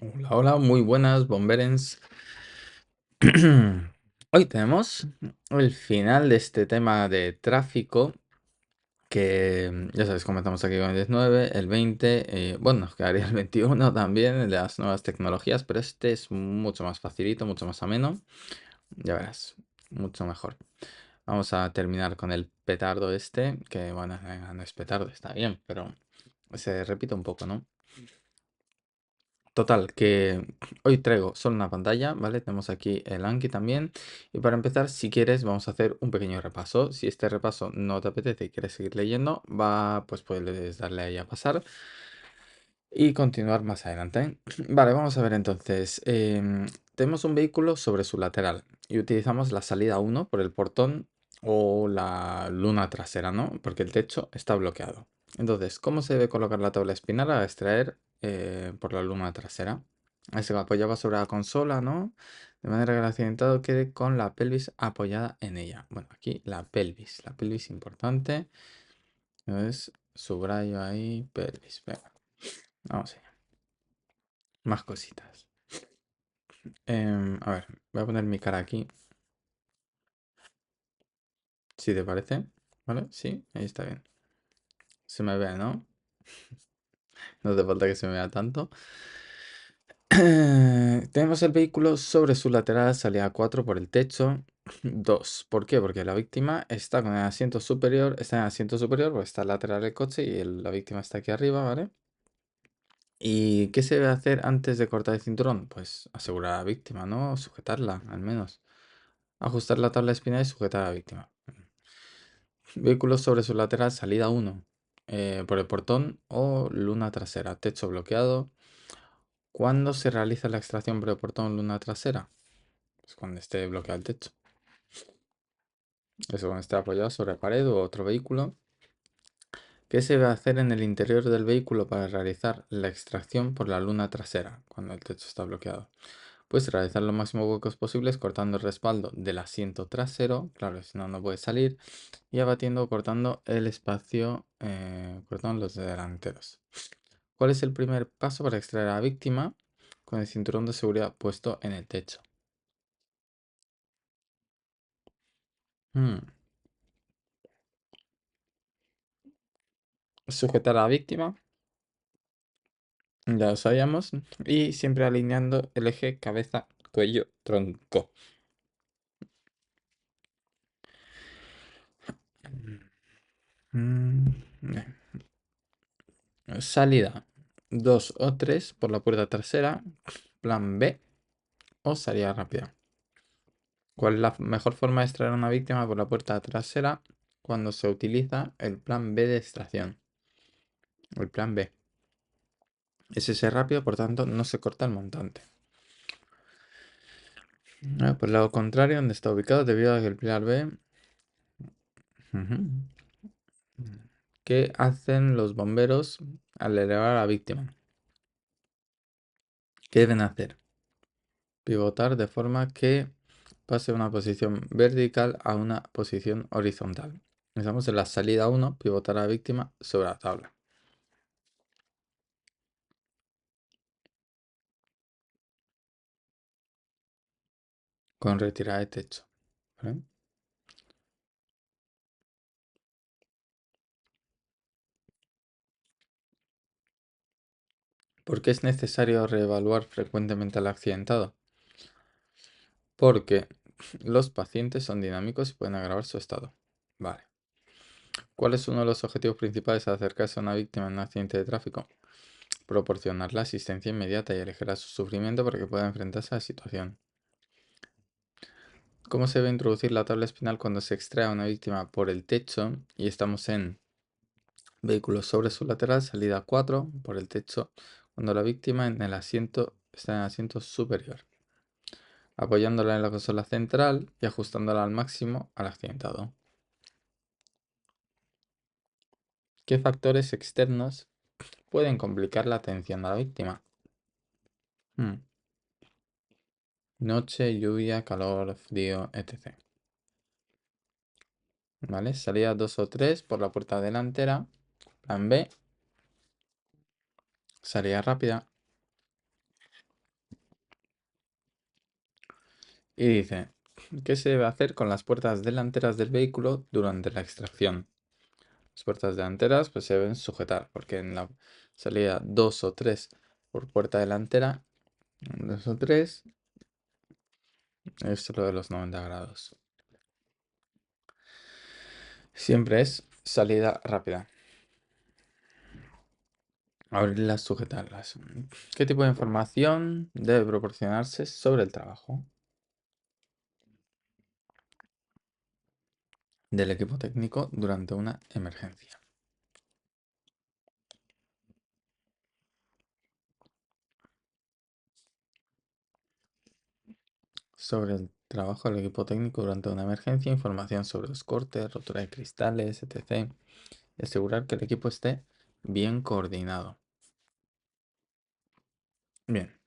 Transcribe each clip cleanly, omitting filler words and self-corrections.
Hola, hola, muy buenas, bomberens. Hoy tenemos el final de este tema de tráfico, que ya sabéis, comenzamos aquí con el 19, el 20, bueno, nos quedaría el 21 también, el de las nuevas tecnologías, pero este es mucho más facilito, mucho más ameno, ya verás, mucho mejor. Vamos a terminar con el petardo este, que bueno, no es petardo, está bien, pero se repite un poco, ¿no? Total, que hoy traigo solo una pantalla, ¿vale? Tenemos aquí el Anki también. Y para empezar, si quieres, vamos a hacer un pequeño repaso. Si este repaso no te apetece y quieres seguir leyendo, pues puedes darle ahí a pasar y continuar más adelante. Vale, vamos a ver entonces. Tenemos un vehículo sobre su lateral y utilizamos la salida 1 por el portón o la luna trasera, ¿no? Porque el techo está bloqueado. Entonces, ¿cómo se debe colocar la tabla espinal a extraer por la luna trasera? Ahí se apoyaba sobre la consola, ¿no? De manera que el accidentado quede con la pelvis apoyada en ella. Bueno, aquí la pelvis importante. Entonces, subrayo ahí, pelvis. Venga, vamos allá. Más cositas. A ver, voy a poner mi cara aquí, si te parece. ¿Vale? Sí, ahí está bien. Se me ve, ¿no? No hace falta que se me vea tanto. Tenemos el vehículo sobre su lateral, salida 4 por el techo. 2. ¿Por qué? Porque la víctima está con el asiento superior, está en el asiento superior, porque está lateral del coche y la víctima está aquí arriba, ¿vale? ¿Y qué se debe hacer antes de cortar el cinturón? Pues asegurar a la víctima, ¿no? Sujetarla, al menos. Ajustar la tabla espinal y sujetar a la víctima. Vehículos sobre su lateral, salida 1. Por el portón o luna trasera. Techo bloqueado. ¿Cuándo se realiza la extracción por el portón o luna trasera? Pues cuando esté bloqueado el techo. Eso cuando esté apoyado sobre pared u otro vehículo. ¿Qué se va a hacer en el interior del vehículo para realizar la extracción por la luna trasera cuando el techo está bloqueado? Pues realizar los máximos huecos posibles cortando el respaldo del asiento trasero, claro, si no, no puede salir, y abatiendo o cortando el espacio, cortando los delanteros. ¿Cuál es el primer paso para extraer a la víctima con el cinturón de seguridad puesto en el techo? Hmm, Sujetar a la víctima, ya lo sabíamos, y siempre alineando el eje cabeza, cuello, tronco. Mm, bien. Salida 2 o 3 por la puerta trasera, plan B o salida rápida. ¿Cuál es la mejor forma de extraer a una víctima por la puerta trasera cuando se utiliza el plan B de extracción? El plan B. Es ese rápido, por tanto, no se corta el montante. Por el lado contrario, donde está ubicado, debido a que el plan B. Ujú. ¿Qué hacen los bomberos al elevar a la víctima? ¿Qué deben hacer? Pivotar de forma que pase de una posición vertical a una posición horizontal. Estamos en la salida 1, pivotar a la víctima sobre la tabla. Con retirada de techo. ¿Vale? ¿Por qué es necesario reevaluar frecuentemente al accidentado? Porque los pacientes son dinámicos y pueden agravar su estado. Vale. ¿Cuál es uno de los objetivos principales al acercarse a una víctima en un accidente de tráfico? Proporcionar la asistencia inmediata y aligerar su sufrimiento para que pueda enfrentarse a la situación. ¿Cómo se debe introducir la tabla espinal cuando se extrae a una víctima por el techo y estamos en vehículo sobre su lateral, salida 4 por el techo, cuando la víctima en el asiento está en el asiento superior, apoyándola en la consola central y ajustándola al máximo al accidentado? ¿Qué factores externos pueden complicar la atención a la víctima? Hmm, Noche, lluvia, calor, frío, etc. ¿Vale? Salida 2 o 3 por la puerta delantera. Plan B. Salida rápida. Y dice, ¿qué se debe hacer con las puertas delanteras del vehículo durante la extracción? Las puertas delanteras pues se deben sujetar, porque en la salida 2 o 3 por puerta delantera, 2 o 3, es lo de los 90 grados. Siempre es salida rápida. Abrirlas, sujetarlas. ¿Qué tipo de información debe proporcionarse sobre el trabajo del equipo técnico durante una emergencia? Sobre el trabajo del equipo técnico durante una emergencia, información sobre los cortes, rotura de cristales, etc. Y asegurar que el equipo esté bien coordinado. Bien,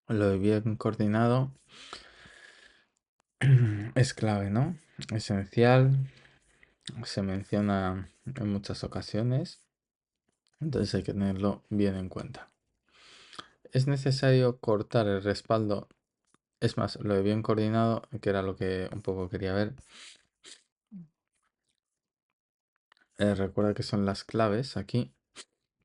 lo de bien coordinado es clave, ¿no? Esencial, se menciona en muchas ocasiones, entonces hay que tenerlo bien en cuenta. Es necesario cortar el respaldo, es más, lo de bien coordinado, que era lo que un poco quería ver. Recuerda que son las claves aquí.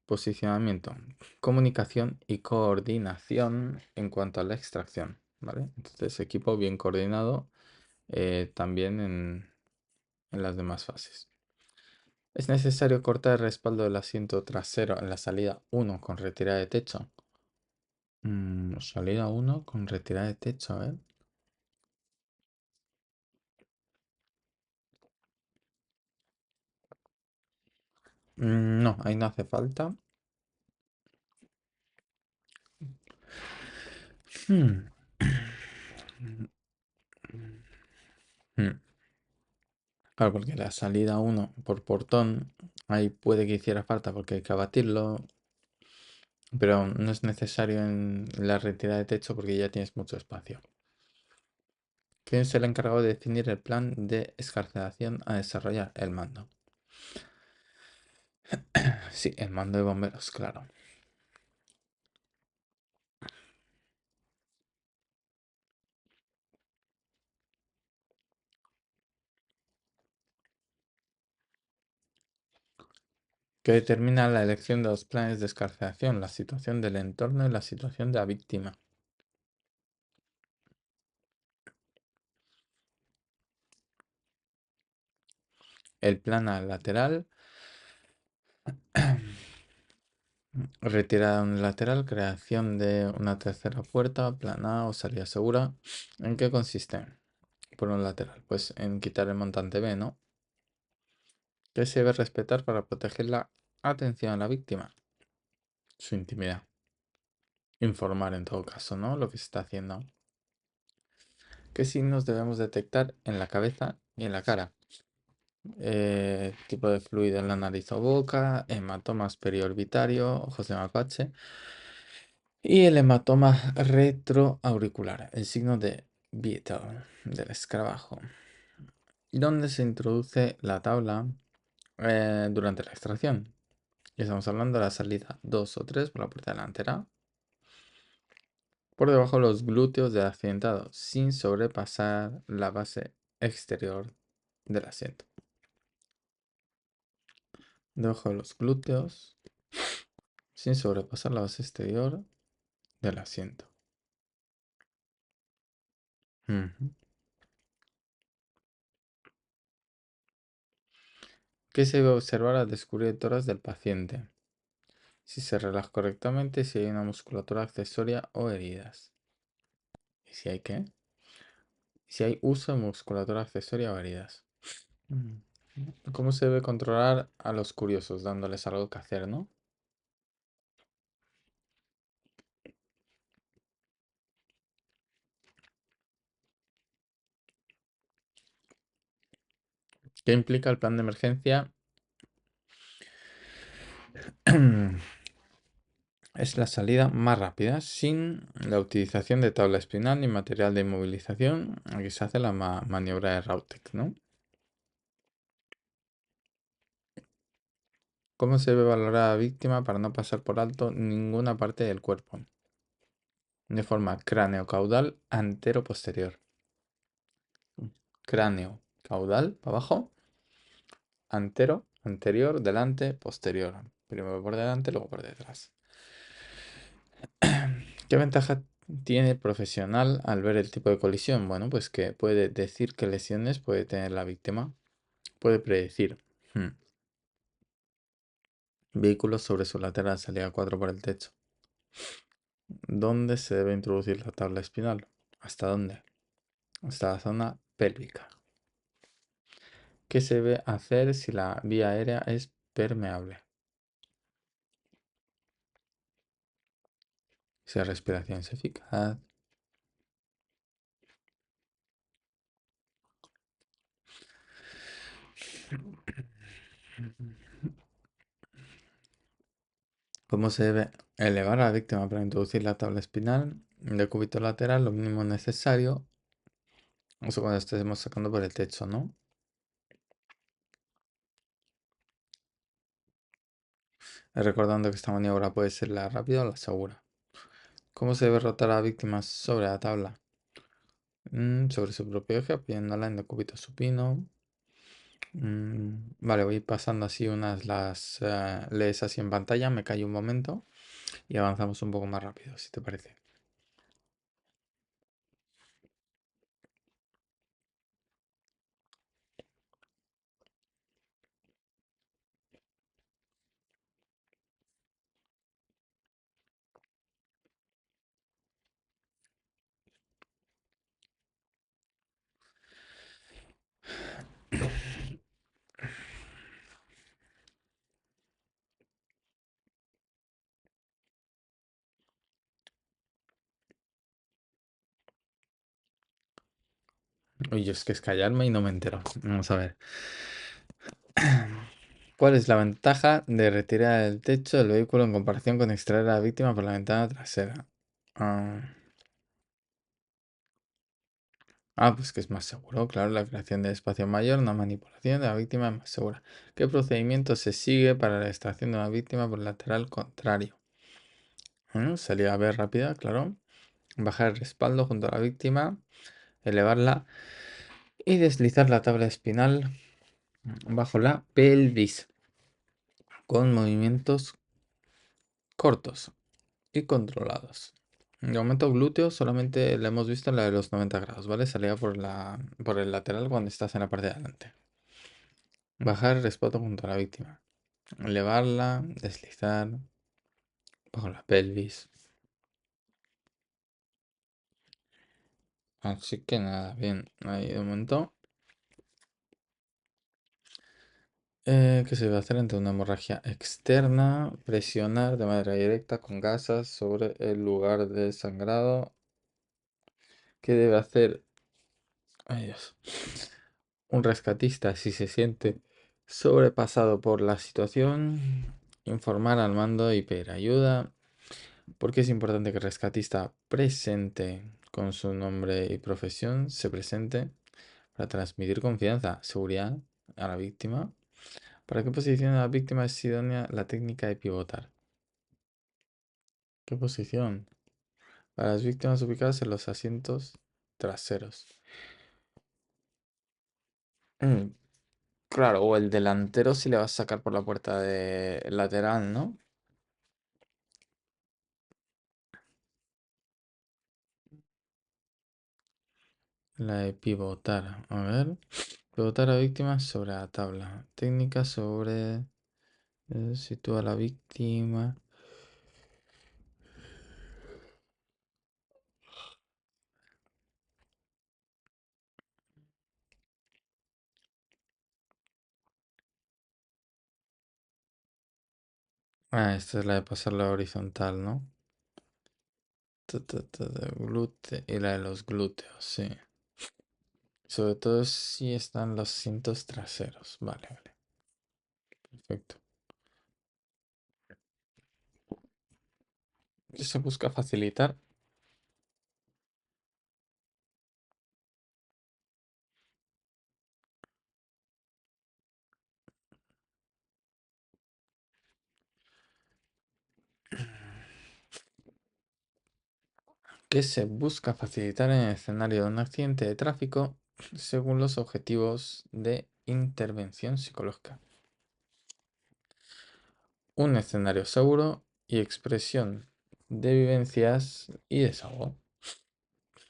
Posicionamiento, comunicación y coordinación en cuanto a la extracción, ¿vale? Entonces, equipo bien coordinado también en las demás fases. Es necesario cortar el respaldo del asiento trasero en la salida 1 con retirada de techo. Salida 1 con retirada de techo, a ver. No, ahí no hace falta. Hmm. Hmm. Claro, porque la salida 1 por portón, ahí puede que hiciera falta porque hay que abatirlo, pero no es necesario en la retirada de techo porque ya tienes mucho espacio. ¿Quién es el encargado de definir el plan de escarcelación a desarrollar? El mando. Sí, el mando de bomberos, claro. Que determina la elección de los planes de escarcelación, la situación del entorno y la situación de la víctima. El plan lateral, retirada unilateral, creación de una tercera puerta, plan A o salida segura. ¿En qué consiste? Por un lateral, pues en quitar el montante B, ¿no? ¿Qué se debe respetar para proteger la atención a la víctima? Su intimidad. Informar en todo caso, ¿no? Lo que se está haciendo. ¿Qué signos debemos detectar en la cabeza y en la cara? Tipo de fluido en la nariz o boca, hematomas periorbitario, ojos de mapache y el hematoma retroauricular, el signo de Beetle, del escarabajo. ¿Dónde se introduce la tabla durante la extracción? Y estamos hablando de la salida 2 o 3 por la puerta delantera. Por debajo de los glúteos del accidentado, sin sobrepasar la base exterior del asiento. Debajo de los glúteos, sin sobrepasar la base exterior del asiento. Ujú. ¿Qué se debe observar al descubrir el tórax del paciente? Si se relaja correctamente, si hay una musculatura accesoria o heridas. ¿Y si hay qué? Si hay uso de musculatura accesoria o heridas. Mm. ¿Cómo se debe controlar a los curiosos? Dándoles algo que hacer, ¿no? ¿Qué implica el plan de emergencia? Es la salida más rápida sin la utilización de tabla espinal ni material de inmovilización. Aquí se hace la maniobra de Rauteck, ¿no? ¿Cómo se debe valorar a la víctima para no pasar por alto ninguna parte del cuerpo? De forma cráneo-caudal, antero-posterior. Cráneo, caudal, para abajo. Antero, anterior, delante, posterior. Primero por delante, luego por detrás. ¿Qué ventaja tiene el profesional al ver el tipo de colisión? Bueno, pues que puede decir qué lesiones puede tener la víctima. Puede predecir. Vehículos sobre su lateral, salida 4 por el techo. ¿Dónde se debe introducir la tabla espinal? ¿Hasta dónde? Hasta la zona pélvica. ¿Qué se debe hacer si la vía aérea es permeable? Si la respiración es eficaz. ¿Cómo se debe elevar a la víctima para introducir la tabla espinal? De cúbito lateral, lo mínimo necesario. Eso cuando estemos sacando por el techo, ¿no? Recordando que esta maniobra puede ser la rápida o la segura. ¿Cómo se debe rotar a la víctima sobre la tabla? Sobre su propio eje, apoyándola en decúbito supino. Vale, voy pasando así las lees así en pantalla, me callo un momento y avanzamos un poco más rápido, si te parece. Oye, es que es callarme y no me entero. Vamos a ver. ¿Cuál es la ventaja de retirar el techo del vehículo en comparación con extraer a la víctima por la ventana trasera? Ah, pues que es más seguro, claro, la creación de espacio mayor, una manipulación de la víctima es más segura. ¿Qué procedimiento se sigue para la extracción de una víctima por el lateral contrario? Bueno, salida B rápida, claro. Bajar el respaldo junto a la víctima, elevarla y deslizar la tabla espinal bajo la pelvis con movimientos cortos y controlados. De momento glúteo solamente la hemos visto en la de los 90 grados, ¿vale? Salida por el lateral cuando estás en la parte de adelante. Bajar el respaldo junto a la víctima. Elevarla, deslizar bajo la pelvis. Así que nada, bien. Ahí de momento. ¿Qué se debe hacer ante una hemorragia externa? Presionar de manera directa con gasas sobre el lugar de sangrado. ¿Qué debe hacer? Ay, Dios. Un rescatista si se siente sobrepasado por la situación. Informar al mando y pedir ayuda. ¿Por qué es importante que el rescatista presente con su nombre y profesión se presente para transmitir confianza, seguridad a la víctima? ¿Para qué posición de la víctima es idónea la técnica de pivotar? ¿Qué posición? Para las víctimas ubicadas en los asientos traseros. Mm, claro, o el delantero si le vas a sacar por la puerta de lateral, ¿no? La de pivotar. A ver. Pivotar a víctimas sobre la tabla. Técnica sobre... sitúa a la víctima. Esta es la de pasarla horizontal, ¿no? Glúteo y la de los glúteos, sí. Sobre todo si están los asientos traseros. Vale, vale. Perfecto. Se busca facilitar. que se busca facilitar en el escenario de un accidente de tráfico según los objetivos de intervención psicológica. Un escenario seguro y expresión de vivencias y desahogo.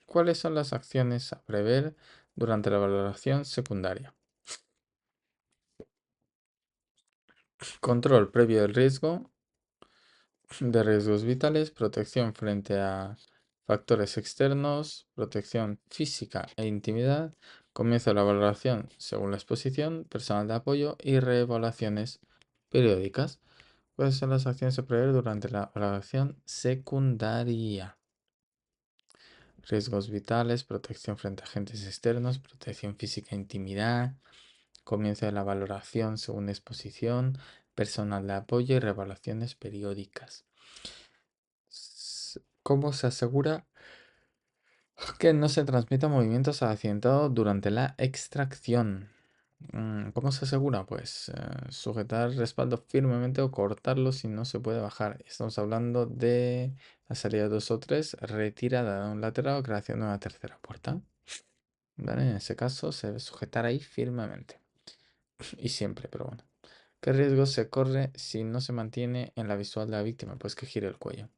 ¿Cuáles son las acciones a prever durante la valoración secundaria? Control previo del riesgo, de riesgos vitales, protección frente a factores externos, protección física e intimidad, comienzo de la valoración según la exposición, personal de apoyo y reevaluaciones periódicas. ¿Cuáles son las acciones a prever durante la valoración secundaria? Riesgos vitales, protección frente a agentes externos, protección física e intimidad, comienzo de la valoración según exposición, personal de apoyo y reevaluaciones periódicas. ¿Cómo se asegura que no se transmitan movimientos accidentados durante la extracción? ¿Cómo se asegura? Pues sujetar el respaldo firmemente o cortarlo si no se puede bajar. Estamos hablando de la salida 2 o 3, retirada de un lateral o creación de una tercera puerta. ¿Vale? En ese caso se debe sujetar ahí firmemente. Y siempre, pero bueno. ¿Qué riesgo se corre si no se mantiene en la visual de la víctima? Pues que gire el cuello.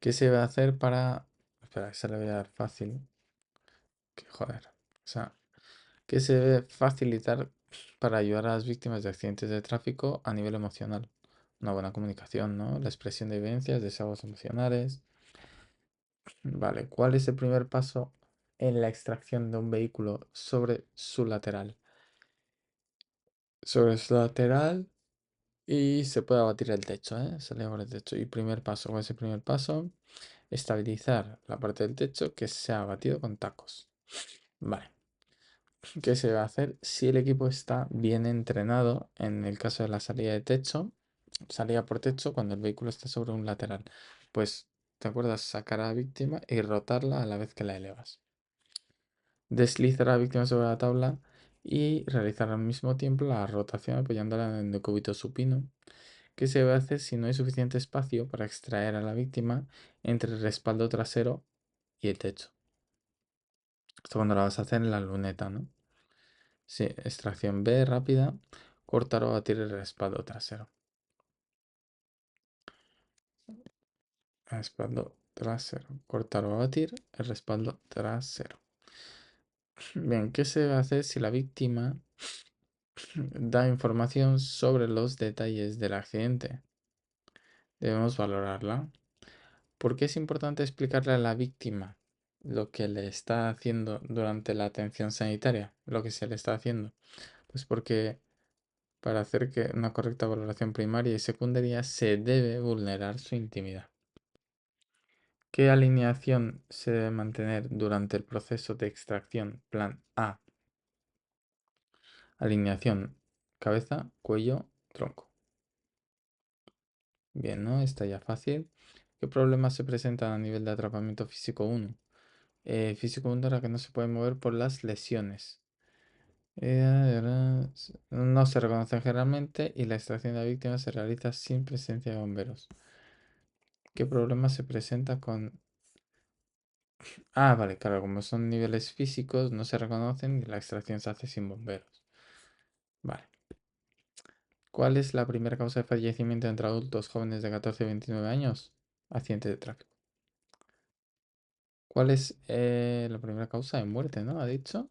¿Qué se va a hacer para... Espera, esa le voy a dar fácil. Que joder. O sea, ¿qué se debe facilitar para ayudar a las víctimas de accidentes de tráfico a nivel emocional? Una buena comunicación, ¿no? La expresión de vivencias, desahogos emocionales. Vale, ¿cuál es el primer paso en la extracción de un vehículo sobre su lateral? Sobre su lateral y se puede abatir el techo, ¿eh? Salir por el techo. Y primer paso, ¿cuál es el primer paso? Estabilizar la parte del techo que se ha abatido con tacos. Vale. ¿Qué se va a hacer si el equipo está bien entrenado en el caso de la salida de techo, salida por techo cuando el vehículo está sobre un lateral? Pues, ¿te acuerdas? Sacar a la víctima y rotarla a la vez que la elevas. Deslizar a la víctima sobre la tabla y realizar al mismo tiempo la rotación apoyándola en el decúbito supino. ¿Qué se va a hacer si no hay suficiente espacio para extraer a la víctima entre el respaldo trasero y el techo? Esto cuando la vas a hacer en la luneta, ¿no? Sí, extracción B rápida, cortar o batir el respaldo trasero. Respaldo trasero. Cortar o batir el respaldo trasero. Bien, ¿qué se va a hacer si la víctima da información sobre los detalles del accidente? Debemos valorarla. ¿Por qué es importante explicarle a la víctima lo que le está haciendo durante la atención sanitaria? Lo que se le está haciendo. Pues porque para hacer que una correcta valoración primaria y secundaria se debe vulnerar su intimidad. ¿Qué alineación se debe mantener durante el proceso de extracción? Plan A. Alineación cabeza, cuello, tronco. Bien, ¿no? Está ya fácil. ¿Qué problemas se presentan a nivel de atrapamiento físico 1? Físico 1 era que no se puede mover por las lesiones. No se reconocen generalmente y la extracción de la víctima se realiza sin presencia de bomberos. ¿Qué problema se presenta con...? Ah, vale, claro, como son niveles físicos, no se reconocen y la extracción se hace sin bomberos. Vale. ¿Cuál es la primera causa de fallecimiento entre adultos jóvenes de 14 a 29 años? Accidente de tráfico. ¿Cuál es la primera causa de muerte, no? Ha dicho.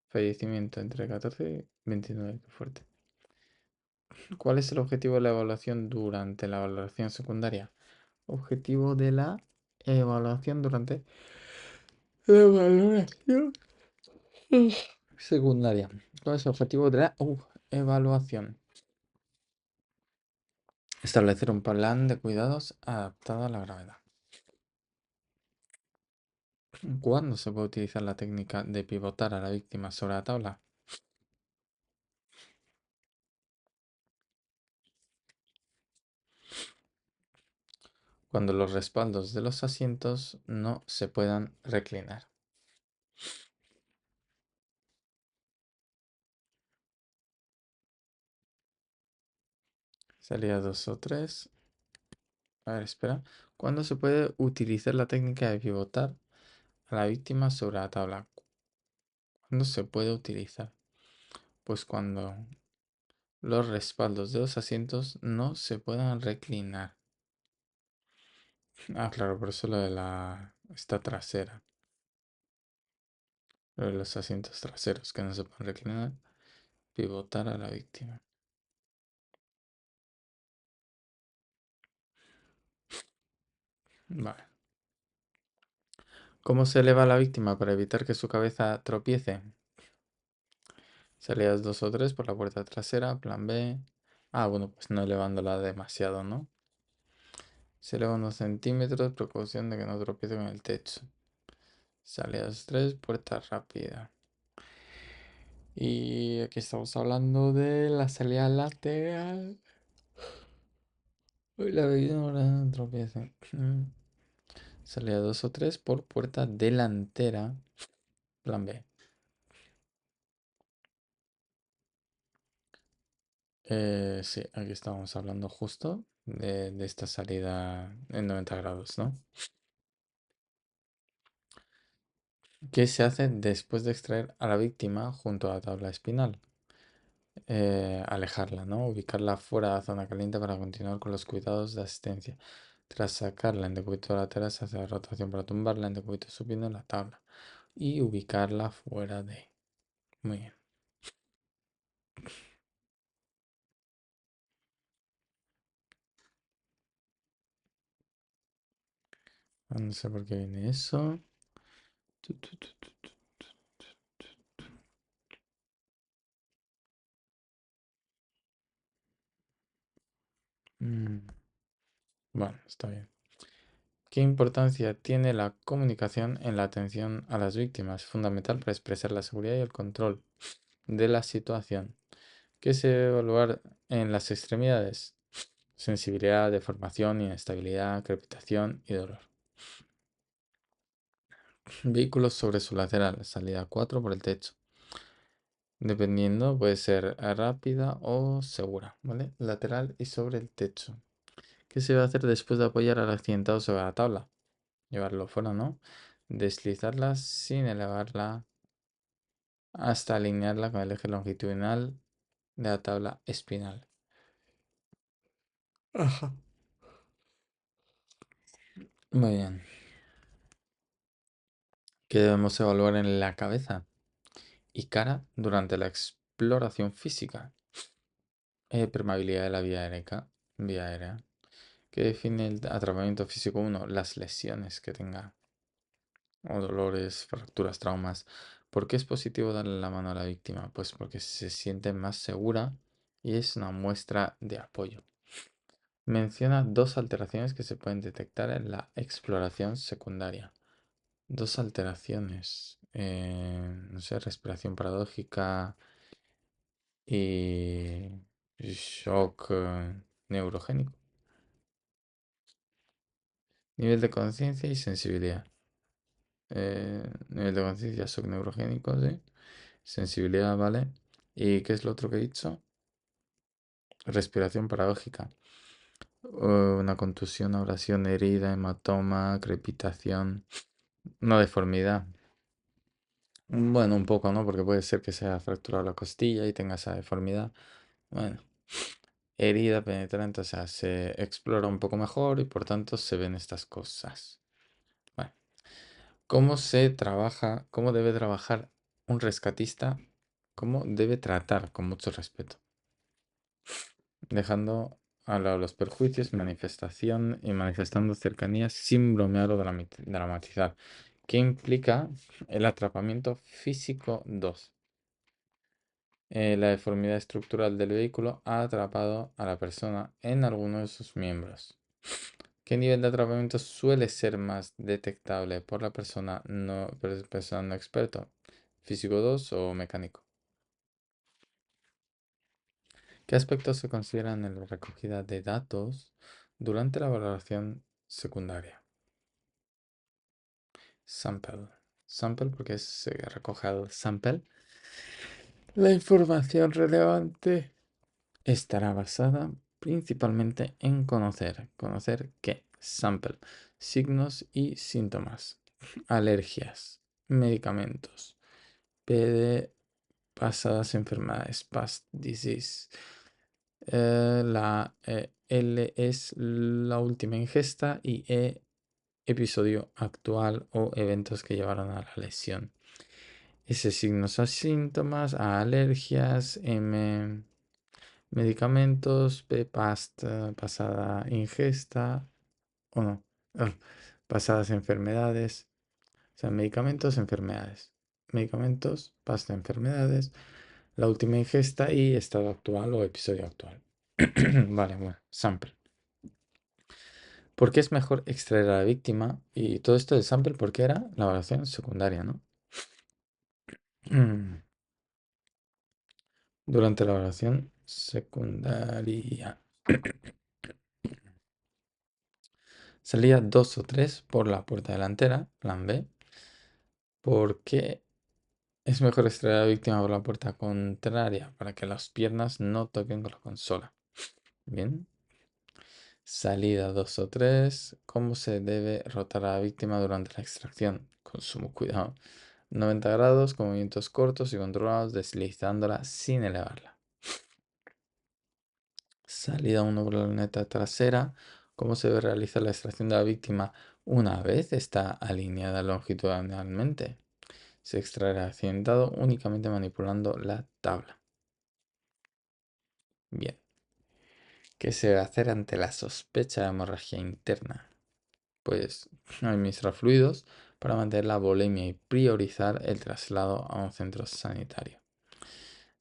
Fallecimiento entre 14 y 29, qué fuerte. ¿Cuál es el objetivo de la evaluación durante la valoración secundaria? Objetivo de la evaluación durante la valoración secundaria. ¿Cuál es el objetivo de la evaluación? Establecer un plan de cuidados adaptado a la gravedad. ¿Cuándo se puede utilizar la técnica de pivotar a la víctima sobre la tabla? Cuando los respaldos de los asientos no se puedan reclinar. Salida 2 o 3. A ver, espera. ¿Cuándo se puede utilizar la técnica de pivotar a la víctima sobre la tabla? ¿Cuándo se puede utilizar? Pues cuando los respaldos de los asientos no se puedan reclinar. Ah, claro, por eso lo de esta trasera. Lo de los asientos traseros que no se pueden reclinar. Pivotar a la víctima. Vale. ¿Cómo se eleva la víctima para evitar que su cabeza tropiece? Salidas 2 o 3 por la puerta trasera, plan B. Ah, bueno, pues no elevándola demasiado, ¿no? Se eleva unos centímetros, precaución de que no tropiece con el techo. Salidas 3, puerta rápida. Y aquí estamos hablando de la salida lateral. Uy, la bebida no tropiece. Salida 2 o 3 por puerta delantera, plan B. Sí, aquí estamos hablando justo de esta salida en 90 grados, ¿no? ¿Qué se hace después de extraer a la víctima junto a la tabla espinal? Alejarla, ¿no? Ubicarla fuera de la zona caliente para continuar con los cuidados de asistencia. Tras sacarla en decúbito lateral se hace la rotación para tumbarla en decúbito supino en la tabla. Y ubicarla fuera de. Muy bien. No sé por qué viene eso. Tu, tu, tu, tu, tu. Mm, Bueno, está bien. ¿Qué importancia tiene la comunicación en la atención a las víctimas? Fundamental para expresar la seguridad y el control de la situación. ¿Qué se debe evaluar en las extremidades? Sensibilidad, deformación, inestabilidad, crepitación y dolor. Vehículos sobre su lateral, salida 4 por el techo. Dependiendo, puede ser rápida o segura, ¿vale? Lateral y sobre el techo. ¿Qué se va a hacer después de apoyar al accidentado sobre la tabla? Llevarlo fuera, ¿no? Deslizarla sin elevarla hasta alinearla con el eje longitudinal de la tabla espinal. Ajá. Muy bien. ¿Qué debemos evaluar en la cabeza y cara durante la exploración física? Permeabilidad de la vía aérea. ¿Qué define el atrapamiento físico? Uno, las lesiones que tenga, o dolores, fracturas, traumas. ¿Por qué es positivo darle la mano a la víctima? Pues porque se siente más segura y es una muestra de apoyo. Menciona dos alteraciones que se pueden detectar en la exploración secundaria. Dos alteraciones. No sé, respiración paradójica y shock neurogénico. Nivel de conciencia y sensibilidad. Nivel de conciencia, shock neurogénico, sí. Sensibilidad, ¿vale? ¿Y qué es lo otro que he dicho? Respiración paradójica. Una contusión, abrasión, herida, hematoma, crepitación. Una deformidad. Bueno, un poco, ¿no? Porque puede ser que se haya fracturado la costilla y tenga esa deformidad. Bueno, herida penetrante, o sea, se explora un poco mejor y por tanto se ven estas cosas. Bueno, ¿cómo se trabaja, cómo debe trabajar un rescatista? ¿Cómo debe tratar con mucho respeto? Dejando a lado los perjuicios, manifestación y manifestando cercanía sin bromear o dramatizar. ¿Qué implica el atrapamiento físico 2? La deformidad estructural del vehículo ha atrapado a la persona en alguno de sus miembros. ¿Qué nivel de atrapamiento suele ser más detectable por la persona no experto? ¿Físico 2 o mecánico? ¿Qué aspectos se consideran en la recogida de datos durante la valoración secundaria? Sample. Sample porque se recoge el sample. La información relevante estará basada principalmente en conocer. ¿Conocer qué? Sample, signos y síntomas, alergias, medicamentos, PD, pasadas enfermedades, past disease. La L es la última ingesta y E, episodio actual o eventos que llevaron a la lesión. S, signos o síntomas, A, alergias, M, medicamentos, P, pasada ingesta, o no, pasadas enfermedades, o sea, medicamentos, enfermedades, medicamentos, pasta, enfermedades, la última ingesta y estado actual o episodio actual. Vale, bueno, sample. ¿Por qué es mejor extraer a la víctima? Y todo esto de sample, porque era la evaluación secundaria, ¿no? Durante la evaluación secundaria. Salía 2 o 3 por la puerta delantera, plan B. ¿Por qué es mejor extraer a la víctima por la puerta contraria? Para que las piernas no toquen con la consola. Bien. Salida 2 o 3. ¿Cómo se debe rotar a la víctima durante la extracción? Con sumo cuidado. 90 grados, con movimientos cortos y controlados, deslizándola sin elevarla. Salida 1 por la luneta trasera. ¿Cómo se debe realizar la extracción de la víctima una vez está alineada longitudinalmente? Se extraerá accidentado únicamente manipulando la tabla. Bien. ¿Qué se debe hacer ante la sospecha de hemorragia interna? Pues administrar fluidos para mantener la volemia y priorizar el traslado a un centro sanitario.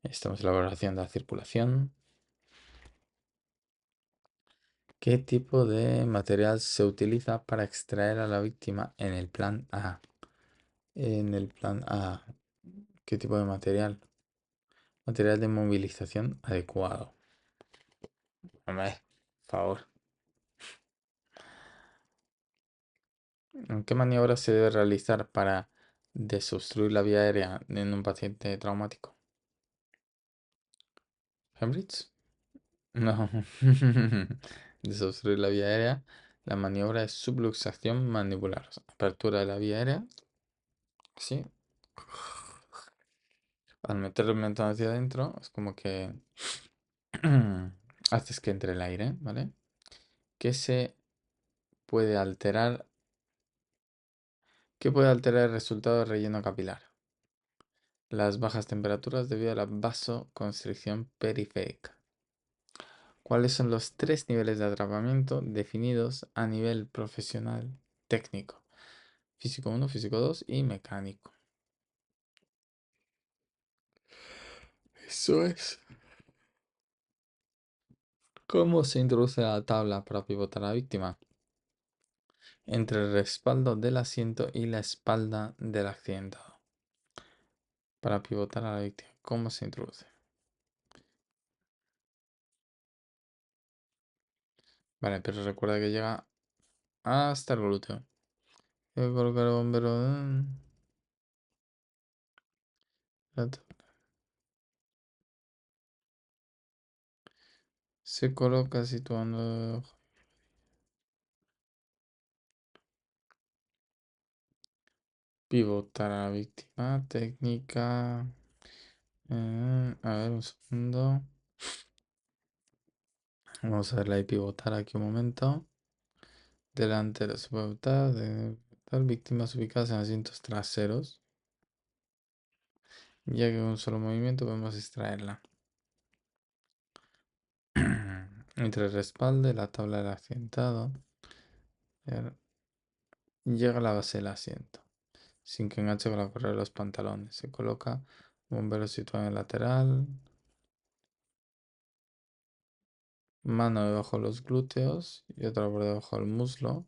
Estamos en la valoración de la circulación. ¿Qué tipo de material se utiliza para extraer a la víctima en el plan A? En el plan A, ¿qué tipo de material? Material de movilización adecuado. Hombre, por favor. ¿Qué maniobra se debe realizar para desobstruir la vía aérea en un paciente traumático? ¿Hemorrhage? No. Desobstruir la vía aérea. La maniobra es subluxación mandibular. O sea, apertura de la vía aérea. Sí. Al meter el mentón hacia adentro, es como que haces que entre el aire, ¿vale? ¿Qué se puede alterar? ¿Qué puede alterar el resultado del relleno capilar? Las bajas temperaturas debido a la vasoconstricción periférica. ¿Cuáles son los 3 niveles de atrapamiento definidos a nivel profesional técnico? Físico 1, físico 2 y mecánico. Eso es. ¿Cómo se introduce la tabla para pivotar a la víctima? Entre el respaldo del asiento y la espalda del accidentado. Para pivotar a la víctima, ¿cómo se introduce? Vale, pero recuerda que llega hasta el glúteo. Voy a colocar el bombero. Se coloca situando. Pivotar a la víctima. Técnica. A ver, un segundo. Vamos a ver la de pivotar aquí un momento. Delantero se puede pivotar. Víctimas ubicadas en asientos traseros. Ya que con un solo movimiento podemos extraerla. Entre el respaldo y la tabla del accidentado. Llega a la base del asiento, sin que enganche con la correa de los pantalones. Se coloca un bombero situado en el lateral. Mano debajo de los glúteos y otra por debajo del muslo.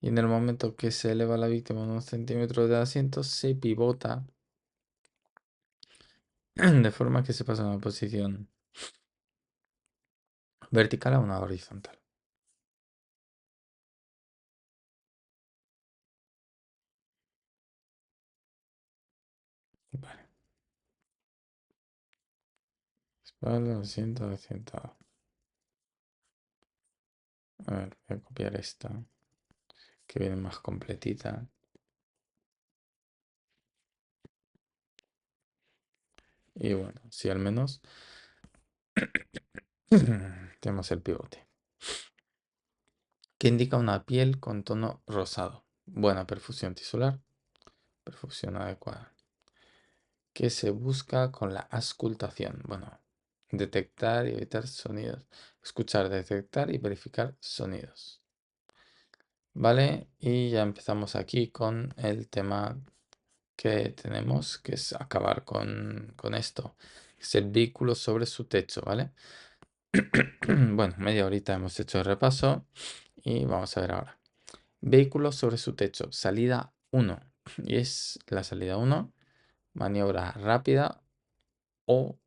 Y en el momento que se eleva la víctima unos centímetros del asiento, se pivota de forma que se pasa a una posición vertical a una horizontal. Vale. Espalda, asiento, asiento. A ver, voy a copiar esta, que viene más completita. Y bueno, sí, al menos tenemos el pivote. Que indica una piel con tono rosado. Buena perfusión tisular, perfusión adecuada. Que se busca con la auscultación. Bueno, detectar y evitar sonidos. Escuchar, detectar y verificar sonidos. Vale, y ya empezamos aquí con el tema que tenemos, que es acabar con esto. Es el vehículo sobre su techo, ¿vale? Bueno, media horita hemos hecho el repaso y vamos a ver ahora. Vehículo sobre su techo, salida 1. Y es la salida 1, maniobra rápida o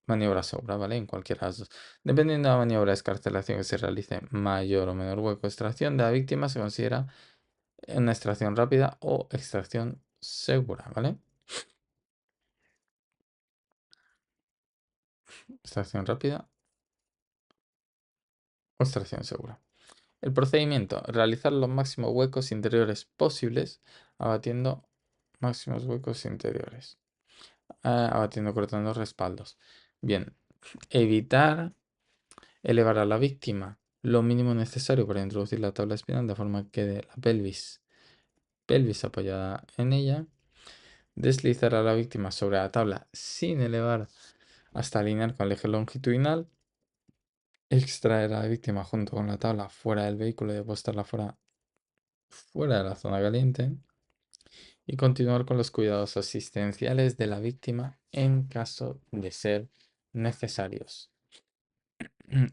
maniobra sobra, ¿vale? En cualquiera de las dos. Dependiendo de la maniobra de escarcelación que se realice, mayor o menor hueco de extracción de la víctima se considera una extracción rápida o extracción segura, ¿vale? Extracción rápida o extracción segura. El procedimiento, realizar los máximos huecos interiores posibles, abatiendo máximos huecos interiores, abatiendo, cortando respaldos. Bien, evitar elevar a la víctima lo mínimo necesario para introducir la tabla espinal de forma que quede la pelvis apoyada en ella. Deslizar a la víctima sobre la tabla sin elevar hasta alinear con el eje longitudinal. Extraer a la víctima junto con la tabla fuera del vehículo y depositarla fuera de la zona caliente. Y continuar con los cuidados asistenciales de la víctima en caso de ser necesarios.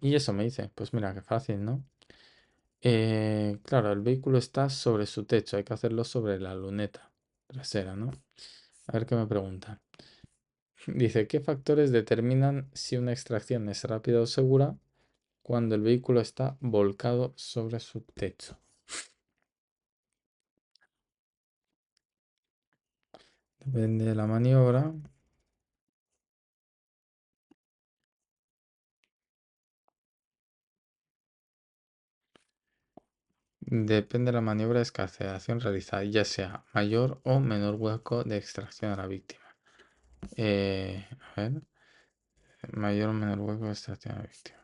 Y eso me dice, pues mira, qué fácil, ¿no? Claro, el vehículo está sobre su techo, hay que hacerlo sobre la luneta trasera, ¿no? A ver qué me pregunta. Dice, ¿qué factores determinan si una extracción es rápida o segura cuando el vehículo está volcado sobre su techo? Depende de la maniobra. Depende de la maniobra de escarcelación realizada, ya sea mayor o menor hueco de extracción a la víctima. A ver, mayor o menor hueco de extracción a la víctima.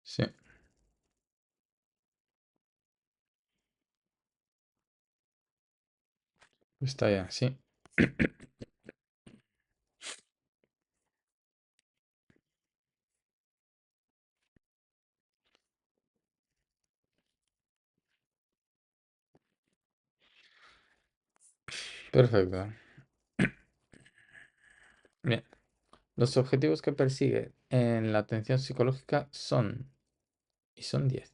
Sí, está bien, sí. Perfecto. Bien. Los objetivos que persigue en la atención psicológica son, y son 10.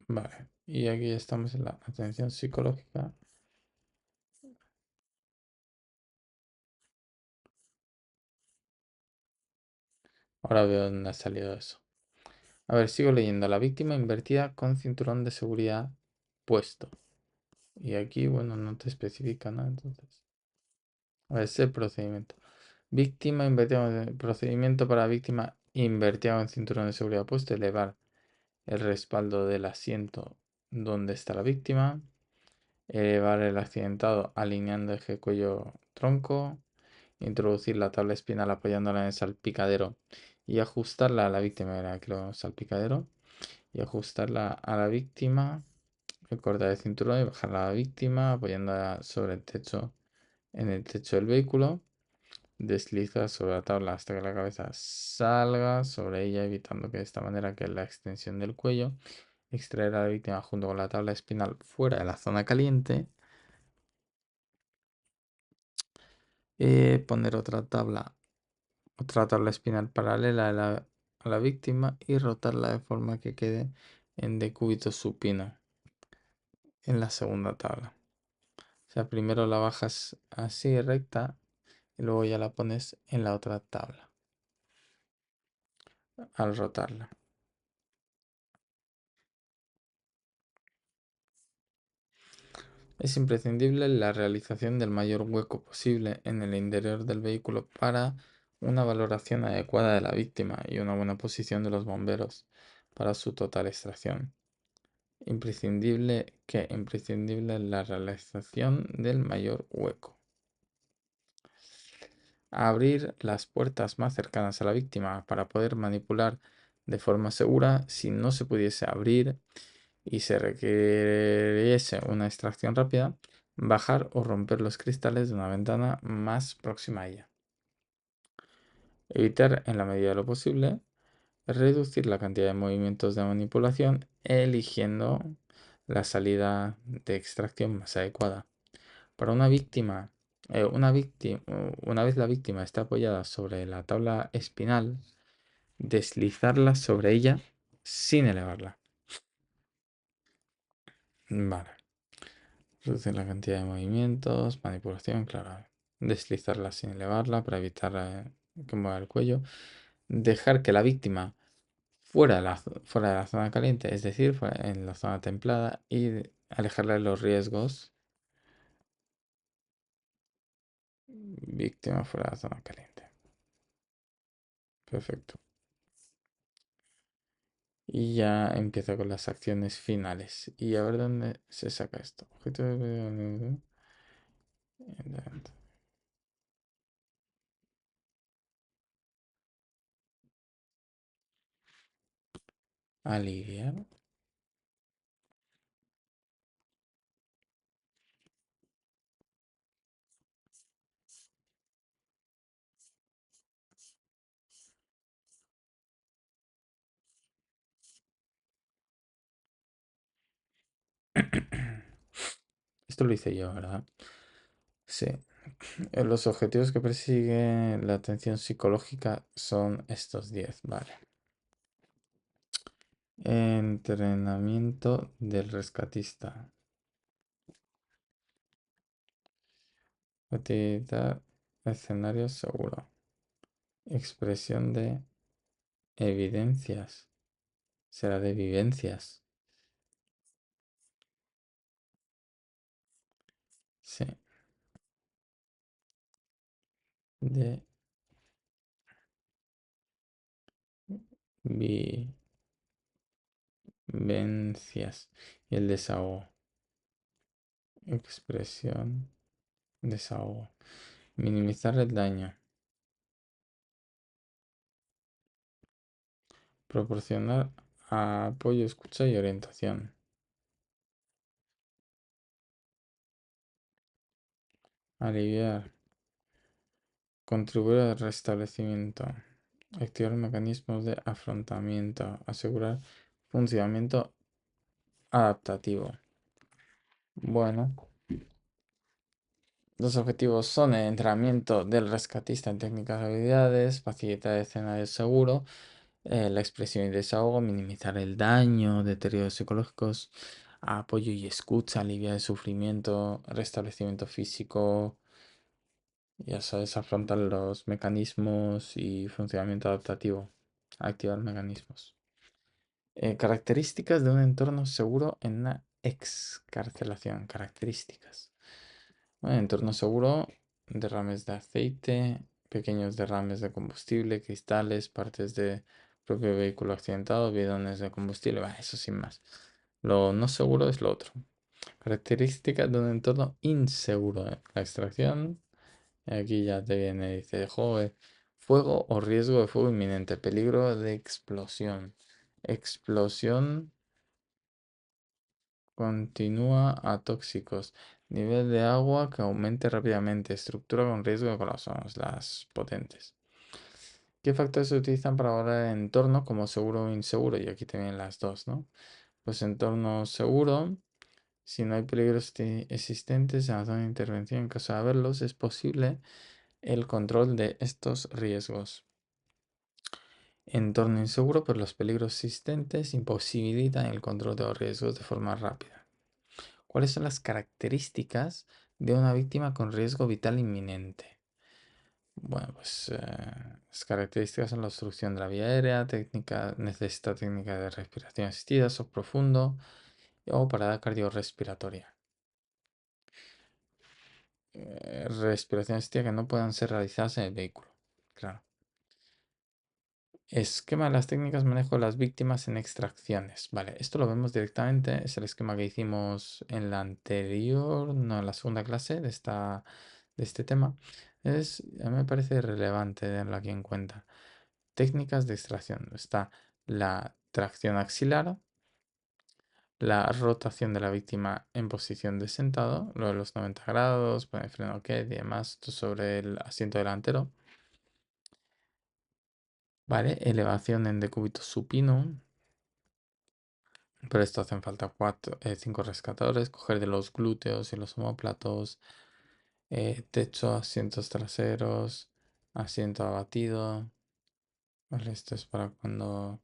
Vale. Y aquí estamos en la atención psicológica. Ahora veo dónde ha salido eso. A ver, sigo leyendo. La víctima invertida con cinturón de seguridad puesto. Y aquí, bueno, no te especifica nada, entonces. A ver, ese procedimiento. Víctima invertida. Procedimiento para víctima invertida con cinturón de seguridad puesto. Elevar el respaldo del asiento donde está la víctima. Elevar el accidentado alineando eje cuello-tronco. Introducir la tabla espinal apoyándola en el salpicadero y ajustarla a la víctima. Era creo salpicadero. Y ajustarla a la víctima. Cortar el cinturón y bajarla a la víctima apoyándola sobre el techo, en el techo del vehículo. Desliza sobre la tabla hasta que la cabeza salga sobre ella, evitando que de esta manera que la extensión del cuello. Extraer a la víctima junto con la tabla espinal fuera de la zona caliente. Poner otra tabla espinal paralela a la víctima y rotarla de forma que quede en decúbito supino en la segunda tabla. O sea, primero la bajas así recta y luego ya la pones en la otra tabla al rotarla. Es imprescindible la realización del mayor hueco posible en el interior del vehículo para una valoración adecuada de la víctima y una buena posición de los bomberos para su total extracción. Imprescindible la realización del mayor hueco. Abrir las puertas más cercanas a la víctima para poder manipular de forma segura. Si no se pudiese abrir y se requiriese una extracción rápida, bajar o romper los cristales de una ventana más próxima a ella. Evitar en la medida de lo posible reducir la cantidad de movimientos de manipulación eligiendo la salida de extracción más adecuada. Para una víctima, una vez la víctima está apoyada sobre la tabla espinal, deslizarla sobre ella sin elevarla. Vale. Reducir la cantidad de movimientos, manipulación, claro. Deslizarla sin elevarla para evitar que mueva el cuello. Dejar que la víctima fuera de la zona caliente, es decir, en la zona templada, y alejarla de los riesgos. Víctima fuera de la zona caliente. Perfecto. Y ya empieza con las acciones finales. Y a ver dónde se saca esto. Objeto de... Aliviar. Esto lo hice yo, ¿verdad? Sí. Los objetivos que persigue la atención psicológica son estos 10, vale. Entrenamiento del rescatista. Utilizar escenario seguro. Expresión de evidencias. Será de vivencias. Sí. De vivencias. Y el desahogo. Expresión. Desahogo. Minimizar el daño. Proporcionar apoyo, escucha y orientación. Aliviar. Contribuir al restablecimiento. Activar mecanismos de afrontamiento. Asegurar funcionamiento adaptativo. Bueno, los objetivos son el entrenamiento del rescatista en técnicas y habilidades, facilitar escenarios seguros, la expresión y desahogo, minimizar el daño, deterioros psicológicos, apoyo y escucha, aliviar el sufrimiento, restablecimiento físico, ya sabes, afrontar los mecanismos y funcionamiento adaptativo, activar mecanismos. Características de un entorno seguro en una excarcelación. Características. Bueno, entorno seguro, derrames de aceite, pequeños derrames de combustible, cristales, partes de propio vehículo accidentado, bidones de combustible, eso sin más. Lo no seguro es lo otro. Características de un entorno inseguro. La extracción, aquí ya te viene, dice, fuego o riesgo de fuego inminente, peligro de explosión. Explosión continúa a tóxicos. Nivel de agua que aumente rápidamente. Estructura con riesgo de colapso. Las potentes. ¿Qué factores se utilizan para valorar el entorno como seguro o inseguro? Y aquí te vienen las dos, ¿no? Pues entorno seguro. Si no hay peligros existentes en la zona de intervención, en caso de haberlos, es posible el control de estos riesgos. Entorno inseguro, pues los peligros existentes imposibilitan el control de los riesgos de forma rápida. ¿Cuáles son las características de una víctima con riesgo vital inminente? Bueno, pues las características son la obstrucción de la vía aérea, necesita técnica de respiración asistida, shock profundo o parada cardiorrespiratoria. respiración asistida que no puedan ser realizadas en el vehículo. Claro. Esquema de las técnicas manejo de las víctimas en extracciones. Vale, esto lo vemos directamente. Es el esquema que hicimos en la anterior, no, en la segunda clase de este tema. A mí me parece relevante tenerlo aquí en cuenta. Técnicas de extracción. Está la tracción axilar, la rotación de la víctima en posición de sentado, lo de los 90 grados, poner freno OK y demás, esto sobre el asiento delantero. Vale, elevación en decúbito supino. Para esto hacen falta 5 rescatadores, coger de los glúteos y los omóplatos, techo, asientos traseros, asiento abatido. Vale, esto es para cuando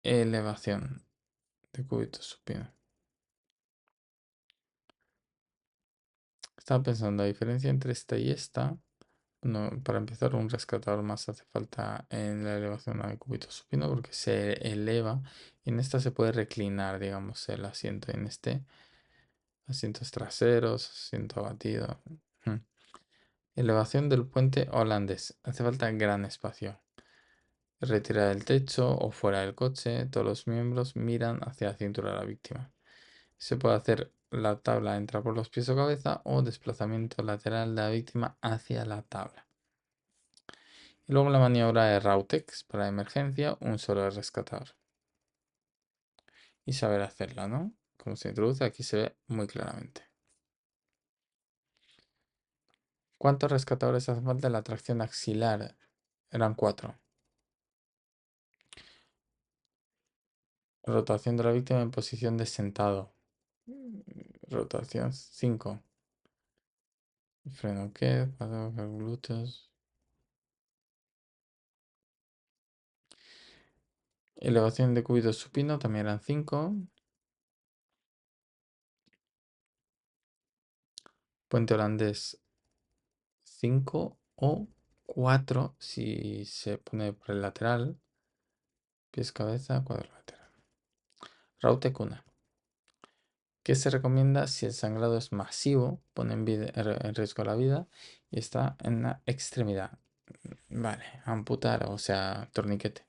elevación de cúbito supino. Estaba pensando, la diferencia entre esta y esta. No, para empezar, un rescatador más hace falta en la elevación de cúbito supino porque se eleva. Y en esta se puede reclinar, digamos, el asiento. En este, asientos traseros, asiento abatido. Ujú. Elevación del puente holandés. Hace falta gran espacio. Retirar el techo o fuera del coche. Todos los miembros miran hacia la cintura de la víctima. Se puede hacer la tabla entra por los pies o cabeza o desplazamiento lateral de la víctima hacia la tabla. Y luego la maniobra de Rautex para emergencia, un solo rescatador. Y saber hacerla, ¿no? Como se introduce, aquí se ve muy claramente. ¿Cuántos rescatadores hacen falta en la tracción axilar? Eran 4. Rotación de la víctima en posición de sentado. Rotación 5. Freno qué, para glúteos. Elevación de cúbito supino también eran 5. Puente holandés 5 o 4 si se pone por el lateral. Pies, cabeza, cuadro lateral. Raute cuna. ¿Qué se recomienda si el sangrado es masivo, pone en riesgo la vida y está en la extremidad? Vale, amputar, o sea, torniquete.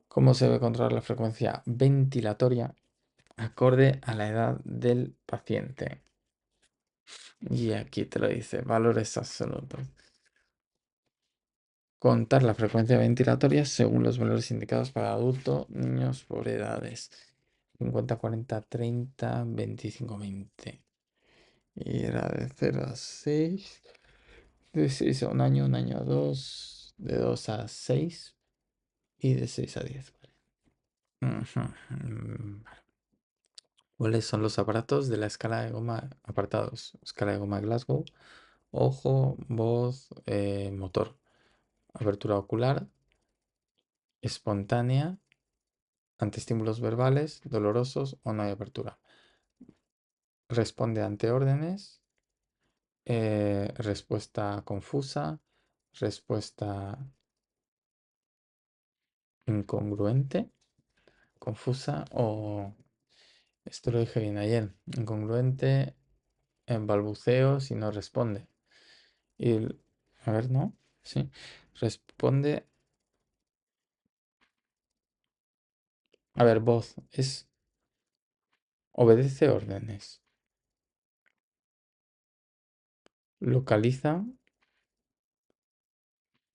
¿Cómo se debe controlar la frecuencia ventilatoria acorde a la edad del paciente? Y aquí te lo dice, valores absolutos. Contar la frecuencia ventilatoria según los valores indicados para adultos, niños por edades. 50, 40, 30, 25, 20. Y era de 0 a 6. De 6 a un año a 2. De 2 a 6. Y de 6 a 10. Vale. Ujú, vale. ¿Cuáles son los aparatos de la escala de goma apartados? Escala de goma Glasgow. Ojo, voz, motor. Apertura ocular. Espontánea. Ante estímulos verbales, dolorosos o no hay apertura. Responde ante órdenes. Respuesta confusa. Respuesta incongruente. Confusa o... Esto lo dije bien ayer. Incongruente en balbuceo si no responde. Y... A ver, ¿no? Sí. Responde... A ver, voz. Es... Obedece órdenes. Localiza.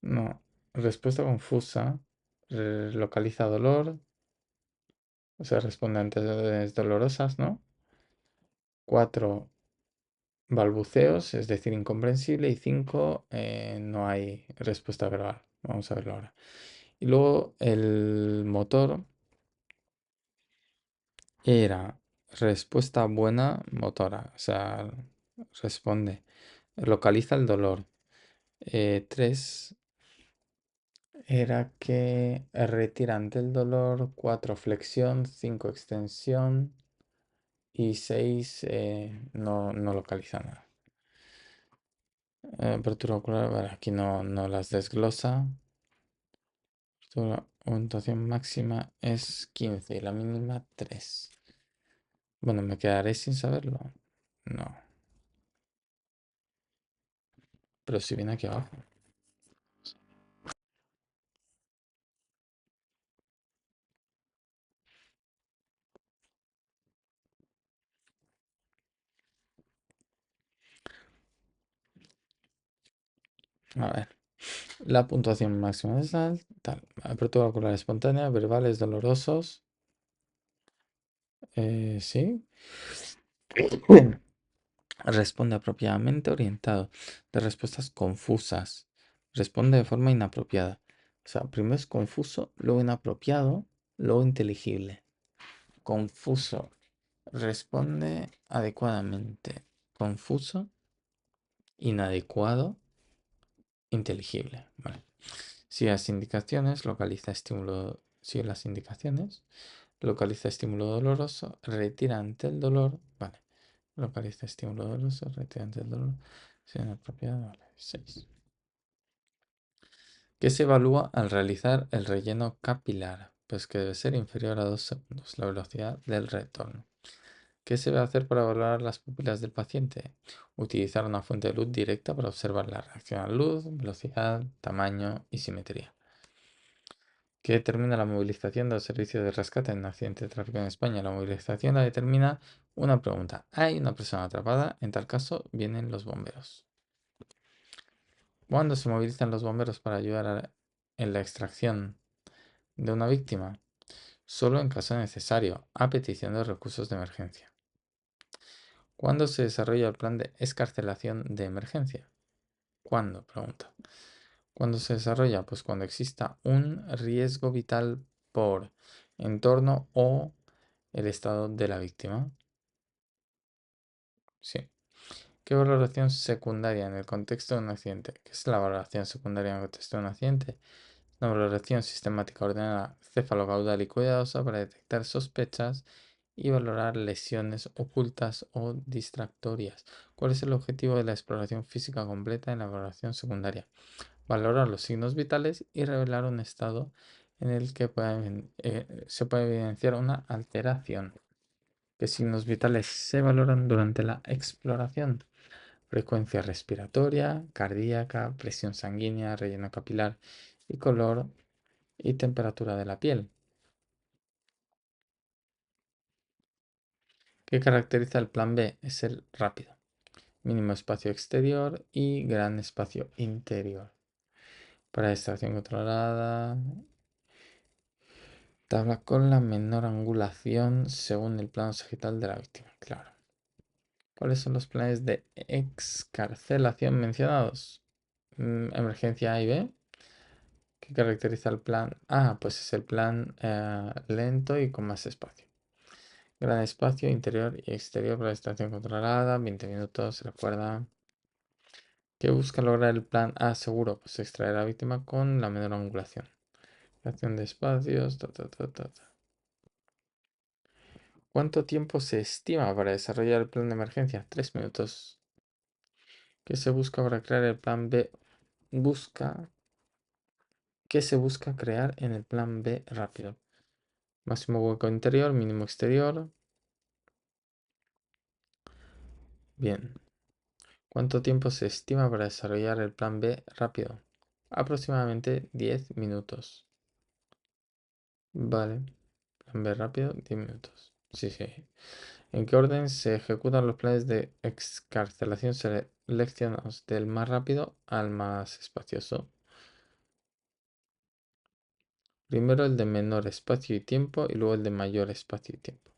No. Respuesta confusa. Localiza dolor. O sea, responde ante órdenes dolorosas, ¿no? 4 balbuceos, es decir, incomprensible. Y 5 no hay respuesta verbal. Vamos a verlo ahora. Y luego el motor era respuesta buena motora. O sea, responde. Localiza el dolor. 3 era que retira ante el dolor. 4 flexión. 5 extensión. Y 6 no localiza nada. Apertura ocular, vale, aquí no las desglosa. La orientación máxima es 15 y la mínima 3. Bueno, me quedaré sin saberlo. No, pero si viene aquí abajo. A ver. La puntuación máxima es tal. Apertura ocular espontánea, verbales dolorosos. Sí. Responde apropiadamente orientado. De respuestas confusas. Responde de forma inapropiada. O sea, primero es confuso, luego inapropiado, luego inteligible. Confuso. Responde adecuadamente. Confuso, inadecuado, inteligible. Vale. Sigue las indicaciones, localiza estímulo. Sigue las indicaciones. Localiza estímulo doloroso, retira ante el dolor. Vale. Localiza estímulo doloroso, retira ante el dolor. Si es apropiado, vale. 6. ¿Qué se evalúa al realizar el relleno capilar? Pues que debe ser inferior a 2 segundos. La velocidad del retorno. ¿Qué se debe hacer para evaluar las pupilas del paciente? Utilizar una fuente de luz directa para observar la reacción a luz, velocidad, tamaño y simetría. ¿Qué determina la movilización del servicio de rescate en un accidente de tráfico en España? La movilización la determina una pregunta. ¿Hay una persona atrapada? En tal caso, vienen los bomberos. ¿Cuándo se movilizan los bomberos para ayudar en la extracción de una víctima? Solo en caso necesario, a petición de recursos de emergencia. ¿Cuándo se desarrolla el plan de excarcelación de emergencia? ¿Cuándo? Pregunta. ¿Cuándo se desarrolla? Pues cuando exista un riesgo vital por entorno o el estado de la víctima. Sí. ¿Qué valoración secundaria en el contexto de un accidente? ¿Qué es la valoración secundaria en el contexto de un accidente? Una valoración sistemática ordenada, cefalocaudal y cuidadosa para detectar sospechas y valorar lesiones ocultas o distractorias. ¿Cuál es el objetivo de la exploración física completa en la valoración secundaria? Valorar los signos vitales y revelar un estado en el que se puede evidenciar una alteración. ¿Qué signos vitales se valoran durante la exploración? Frecuencia respiratoria, cardíaca, presión sanguínea, relleno capilar y color y temperatura de la piel. ¿Qué caracteriza el plan B? Es el rápido. Mínimo espacio exterior y gran espacio interior. Para extracción controlada. Tabla con la menor angulación según el plano sagital de la víctima. Claro. ¿Cuáles son los planes de excarcelación mencionados? Emergencia A y B. ¿Qué caracteriza el plan A? Pues es el plan lento y con más espacio. Gran espacio interior y exterior para estación controlada. 20 minutos, recuerda. ¿Qué busca lograr el plan A seguro? Pues extraer a la víctima con la menor angulación. Creación de espacios. ¿Cuánto tiempo se estima para desarrollar el plan de emergencia? 3 minutos. ¿Qué se busca para crear el plan B? ¿Qué se busca crear en el plan B rápido? Máximo hueco interior, mínimo exterior. Bien. ¿Cuánto tiempo se estima para desarrollar el plan B rápido? Aproximadamente 10 minutos. Vale. Plan B rápido, 10 minutos. Sí, sí. ¿En qué orden se ejecutan los planes de excarcelación seleccionados del más rápido al más espacioso? Primero el de menor espacio y tiempo y luego el de mayor espacio y tiempo.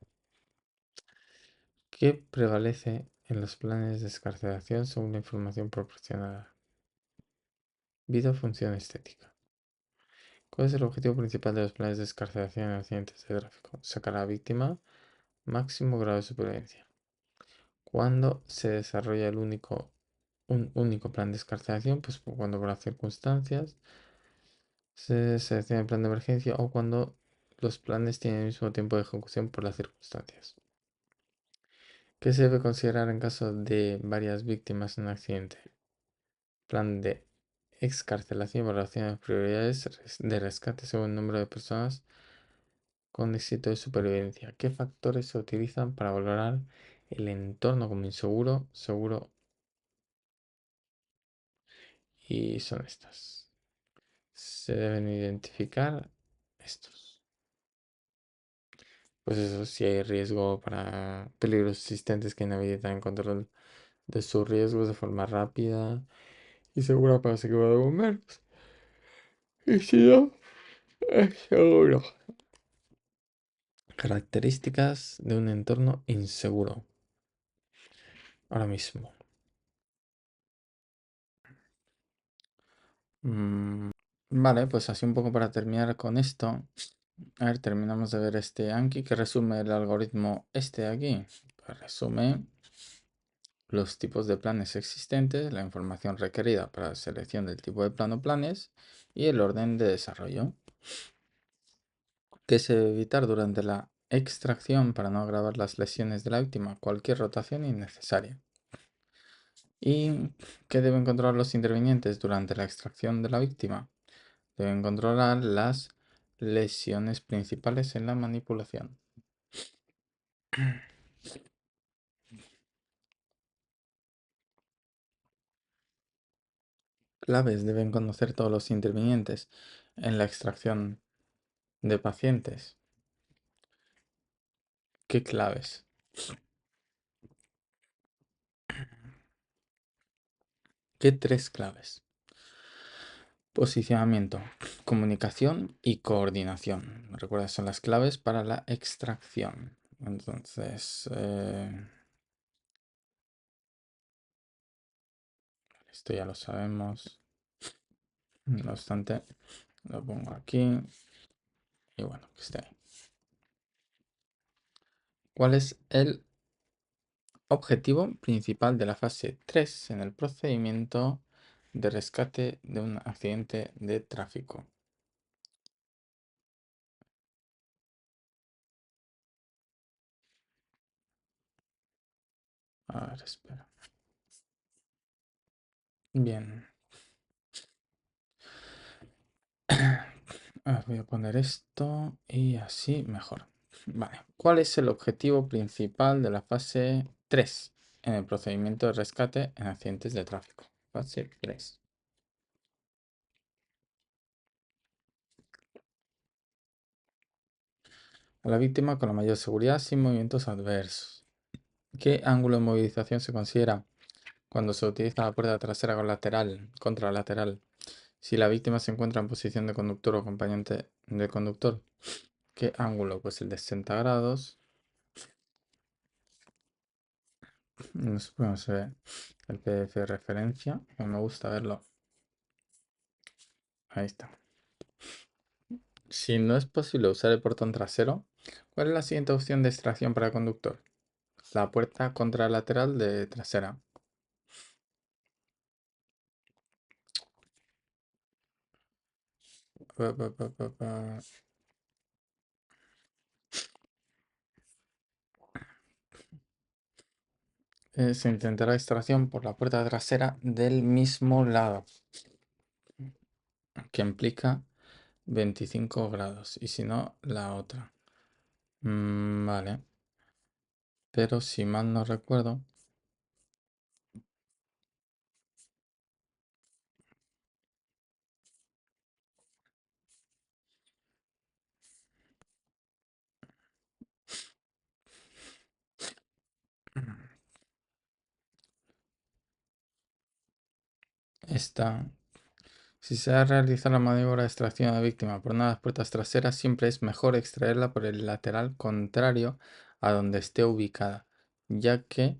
¿Qué prevalece en los planes de excarcelación según la información proporcionada? Vida o función estética. ¿Cuál es el objetivo principal de los planes de excarcelación en accidentes de tráfico? Sacar a la víctima, máximo grado de supervivencia. ¿Cuándo se desarrolla un único plan de excarcelación? Pues cuando por las circunstancias se selecciona el plan de emergencia o cuando los planes tienen el mismo tiempo de ejecución por las circunstancias. ¿Qué se debe considerar en caso de varias víctimas en un accidente? Plan de excarcelación, valoración de prioridades de rescate según el número de personas con éxito de supervivencia. ¿Qué factores se utilizan para valorar el entorno como inseguro, seguro? Y son estas. Se deben identificar estos. Pues eso, si hay riesgo para peligros existentes que inhabilitan el control de sus riesgos de forma rápida y segura para su equipo de bomberos. Y si no, es seguro. Características de un entorno inseguro. Ahora mismo. Vale, pues así un poco para terminar con esto. A ver, terminamos de ver este Anki que resume el algoritmo este de aquí. Pues resume los tipos de planes existentes, la información requerida para la selección del tipo de plano planes y el orden de desarrollo. ¿Qué se debe evitar durante la extracción para no agravar las lesiones de la víctima? Cualquier rotación innecesaria. ¿Y qué deben controlar los intervinientes durante la extracción de la víctima? Deben controlar las lesiones principales en la manipulación. Claves deben conocer todos los intervinientes en la extracción de pacientes. ¿Qué claves? ¿Qué tres claves? Posicionamiento, comunicación y coordinación. Recuerda, son las claves para la extracción. Entonces, esto ya lo sabemos. No obstante, lo pongo aquí y bueno, que esté ahí. ¿Cuál es el objetivo principal de la fase 3 en el procedimiento de rescate de un accidente de tráfico? A ver, espera. Bien. A ver, voy a poner esto y así mejor. Vale. ¿Cuál es el objetivo principal de la fase 3 en el procedimiento de rescate en accidentes de tráfico? Fase 3. A la víctima con la mayor seguridad sin movimientos adversos. ¿Qué ángulo de movilización se considera cuando se utiliza la puerta trasera con lateral, contralateral? Si la víctima se encuentra en posición de conductor o acompañante del conductor. ¿Qué ángulo? Pues el de 60 grados. No sé cómo se ve el PDF de referencia. Me gusta verlo. Ahí está. Si no es posible usar el portón trasero, ¿cuál es la siguiente opción de extracción para el conductor? La puerta contralateral de trasera. Pa, pa, pa, pa, pa. Se intentará extracción por la puerta trasera del mismo lado, que implica 25 grados, y si no, la otra. Vale, pero si mal no recuerdo, esta, si se ha realizado la maniobra de extracción de la víctima por una de las puertas traseras, siempre es mejor extraerla por el lateral contrario a donde esté ubicada, ya que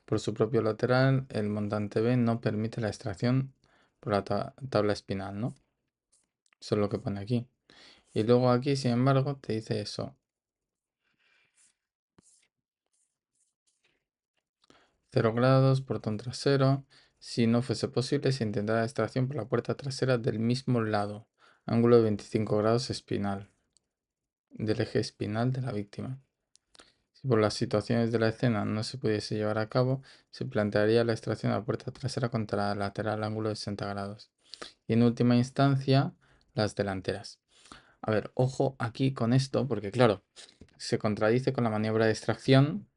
por su propio lateral el montante B no permite la extracción por la tabla espinal, ¿no? Eso es lo que pone aquí. Y luego aquí, sin embargo, te dice eso. 0 grados, portón trasero. Si no fuese posible, se intentará la extracción por la puerta trasera del mismo lado. Ángulo de 25 grados espinal. Del eje espinal de la víctima. Si por las situaciones de la escena no se pudiese llevar a cabo, se plantearía la extracción de la puerta trasera contra la lateral ángulo de 60 grados. Y en última instancia, las delanteras. A ver, ojo aquí con esto, porque claro, se contradice con la maniobra de extracción.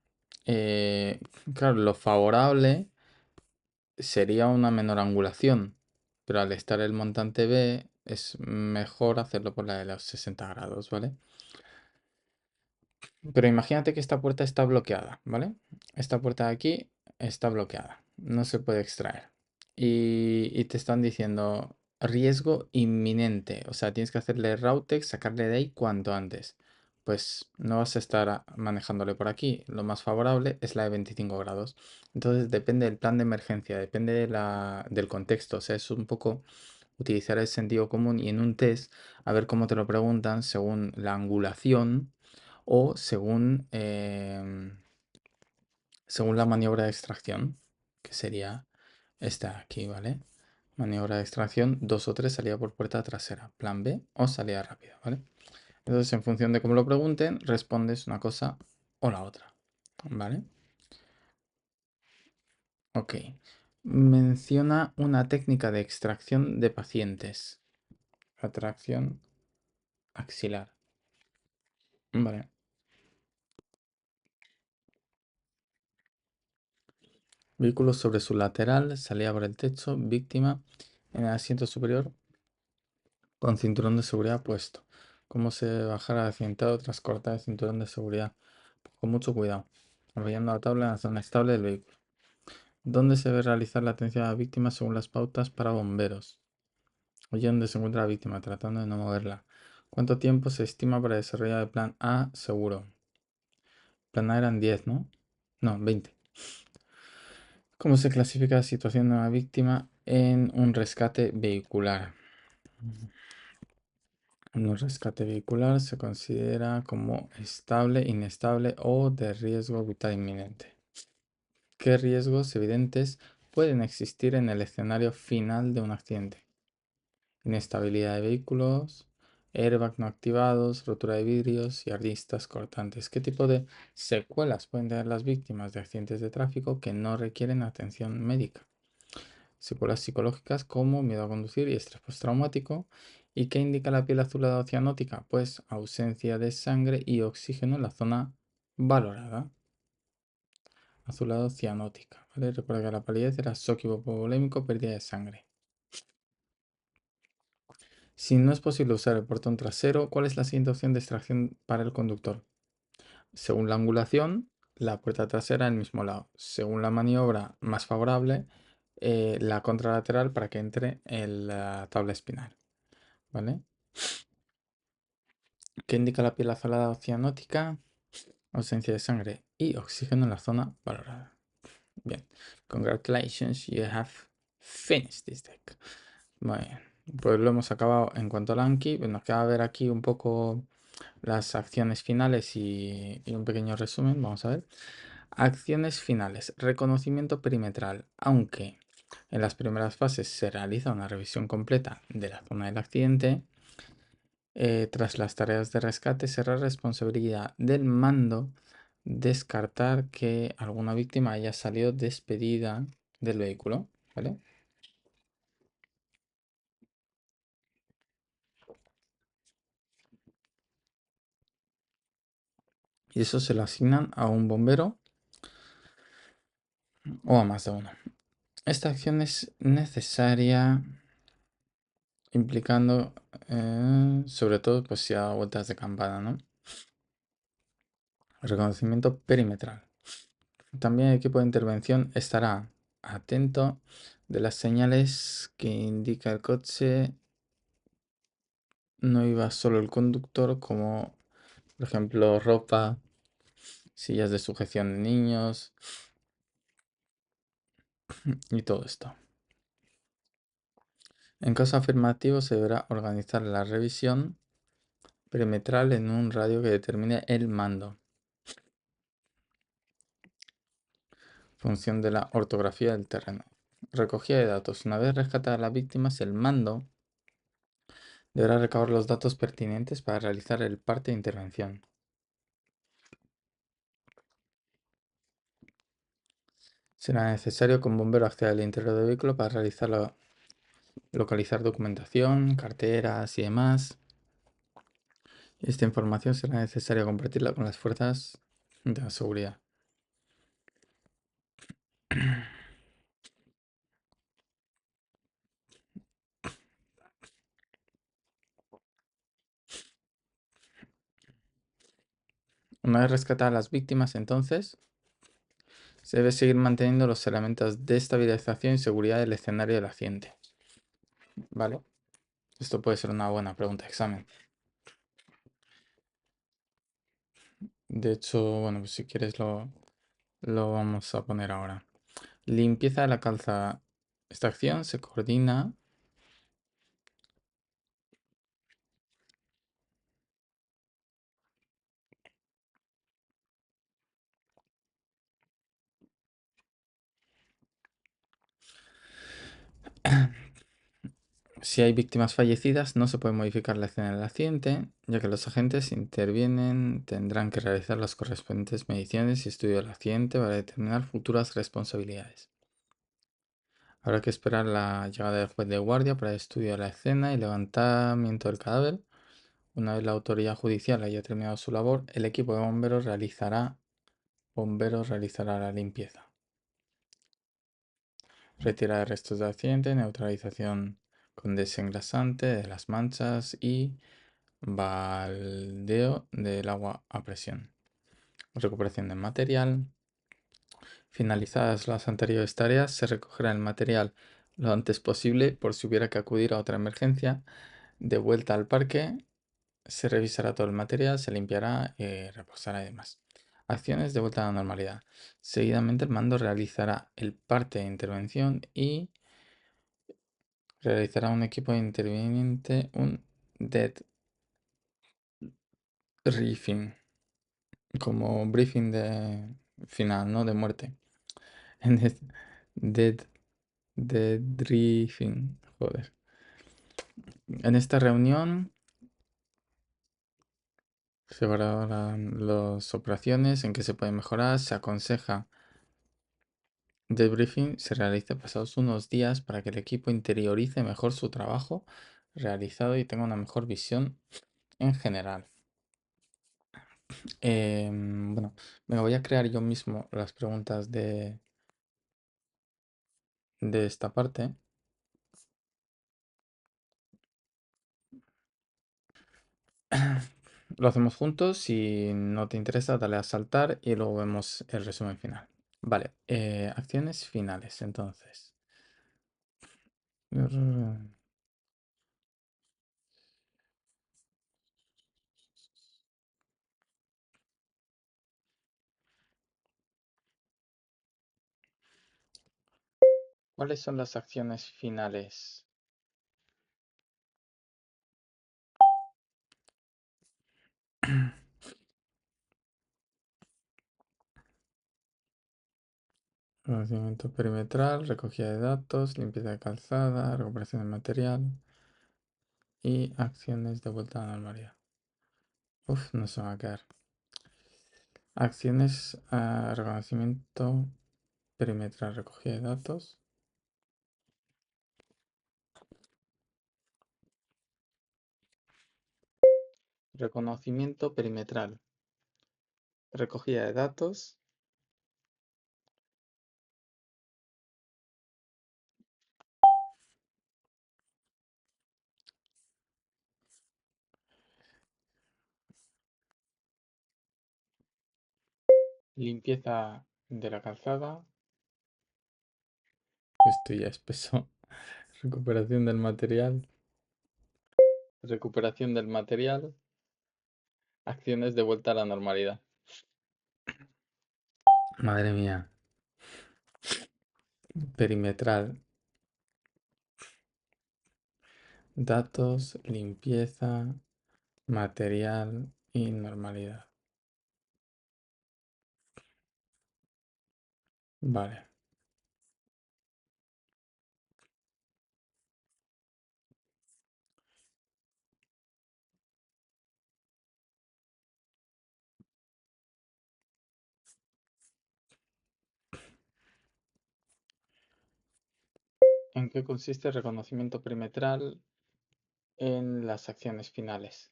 Eh, claro, lo favorable sería una menor angulación, pero al estar el montante B es mejor hacerlo por la de los 60 grados, ¿vale? Pero imagínate que esta puerta está bloqueada, ¿vale? Esta puerta de aquí está bloqueada, no se puede extraer. Y te están diciendo riesgo inminente, o sea, tienes que hacerle routex, sacarle de ahí cuanto antes. Pues no vas a estar manejándole por aquí. Lo más favorable es la de 25 grados. Entonces depende del plan de emergencia, depende del contexto. O sea, es un poco utilizar el sentido común y en un test a ver cómo te lo preguntan según la angulación o según la maniobra de extracción, que sería esta aquí, ¿vale? Maniobra de extracción 2 o 3 salida por puerta trasera, plan B o salida rápida, ¿vale? Entonces, en función de cómo lo pregunten, respondes una cosa o la otra, ¿vale? Ok. Menciona una técnica de extracción de pacientes. Atracción axilar. Vale. Vehículo sobre su lateral, salida por el techo, víctima en el asiento superior con cinturón de seguridad puesto. ¿Cómo se debe bajar al accidentado tras cortar el cinturón de seguridad? Con mucho cuidado. Apoyando la tabla en la zona estable del vehículo. ¿Dónde se debe realizar la atención a la víctima según las pautas para bomberos? Allí donde se encuentra la víctima, tratando de no moverla. ¿Cuánto tiempo se estima para desarrollar el plan A seguro? Plan A eran 10, ¿no? No, 20. ¿Cómo se clasifica la situación de una víctima en un rescate vehicular? Un rescate vehicular se considera como estable, inestable o de riesgo vital inminente. ¿Qué riesgos evidentes pueden existir en el escenario final de un accidente? Inestabilidad de vehículos, airbag no activados, rotura de vidrios y aristas cortantes. ¿Qué tipo de secuelas pueden tener las víctimas de accidentes de tráfico que no requieren atención médica? Secuelas psicológicas como miedo a conducir y estrés postraumático. ¿Y qué indica la piel azulada cianótica? Pues ausencia de sangre y oxígeno en la zona valorada. Azulado cianótica, ¿vale? Recuerda que la palidez era shock hipovolémico, pérdida de sangre. Si no es posible usar el portón trasero, ¿cuál es la siguiente opción de extracción para el conductor? Según la angulación, la puerta trasera en el mismo lado. Según la maniobra más favorable, la contralateral para que entre en la tabla espinal. ¿Vale? ¿Qué indica la piel azulada cianótica? Ausencia de sangre y oxígeno en la zona valorada. Bien. Congratulations, you have finished this deck. Muy bien. Pues lo hemos acabado en cuanto al Anki. Nos queda ver aquí un poco las acciones finales y un pequeño resumen. Vamos a ver. Acciones finales. Reconocimiento perimetral. Aunque en las primeras fases se realiza una revisión completa de la zona del accidente, tras las tareas de rescate será responsabilidad del mando descartar que alguna víctima haya salido despedida del vehículo, ¿vale? Y eso se lo asignan a un bombero o a más de uno. Esta acción es necesaria implicando, sobre todo, pues si da vueltas de campana, ¿no? Reconocimiento perimetral. También el equipo de intervención estará atento de las señales que indica el coche. No iba solo el conductor, como por ejemplo ropa, sillas de sujeción de niños y todo esto. En caso afirmativo se deberá organizar la revisión perimetral en un radio que determine el mando. Función de la ortografía del terreno. Recogida de datos. Una vez rescatadas las víctimas, el mando deberá recabar los datos pertinentes para realizar el parte de intervención. Será necesario que un bombero acceda al interior del vehículo para localizar documentación, carteras y demás. Esta información será necesario compartirla con las fuerzas de la seguridad. Una vez rescatadas las víctimas, entonces, se debe seguir manteniendo los elementos de estabilización y seguridad del escenario del accidente. ¿Vale? Esto puede ser una buena pregunta de examen. De hecho, bueno, pues si quieres lo vamos a poner ahora. Limpieza de la calzada. Esta acción se coordina. Si hay víctimas fallecidas, no se puede modificar la escena del accidente, ya que los agentes intervienen, tendrán que realizar las correspondientes mediciones y estudio del accidente para determinar futuras responsabilidades. Habrá que esperar la llegada del juez de guardia para estudiar la escena y levantamiento del cadáver. Una vez la autoridad judicial haya terminado su labor, el equipo de bomberos realizará la limpieza. Retira de restos de accidente, neutralización con desengrasante de las manchas y baldeo del agua a presión. Recuperación del material. Finalizadas las anteriores tareas, se recogerá el material lo antes posible por si hubiera que acudir a otra emergencia. De vuelta al parque, se revisará todo el material, se limpiará, reposará y demás. Acciones de vuelta a la normalidad. Seguidamente el mando realizará el parte de intervención y realizará un equipo de interviniente un debriefing, como briefing de final, ¿no? De muerte. En dead, debriefing, joder. En esta reunión se evaluarán las operaciones en que se puede mejorar, se aconseja. Debriefing se realiza pasados unos días para que el equipo interiorice mejor su trabajo realizado y tenga una mejor visión en general. Bueno, me voy a crear yo mismo las preguntas de esta parte. Lo hacemos juntos. Si no te interesa, dale a saltar y luego vemos el resumen final. Vale, acciones finales, entonces. ¿Cuáles son las acciones finales? Conocimiento perimetral, recogida de datos, limpieza de calzada, recuperación de material y acciones de vuelta a la normalidad. Uf, no se va a quedar. Acciones, reconocimiento perimetral, recogida de datos. Reconocimiento perimetral, recogida de datos, limpieza de la calzada. Esto ya es peso. Recuperación del material. Recuperación del material. Acciones de vuelta a la normalidad. Madre mía. Perimetral. Datos, limpieza, material y normalidad. Vale. ¿En qué consiste el reconocimiento perimetral en las acciones finales?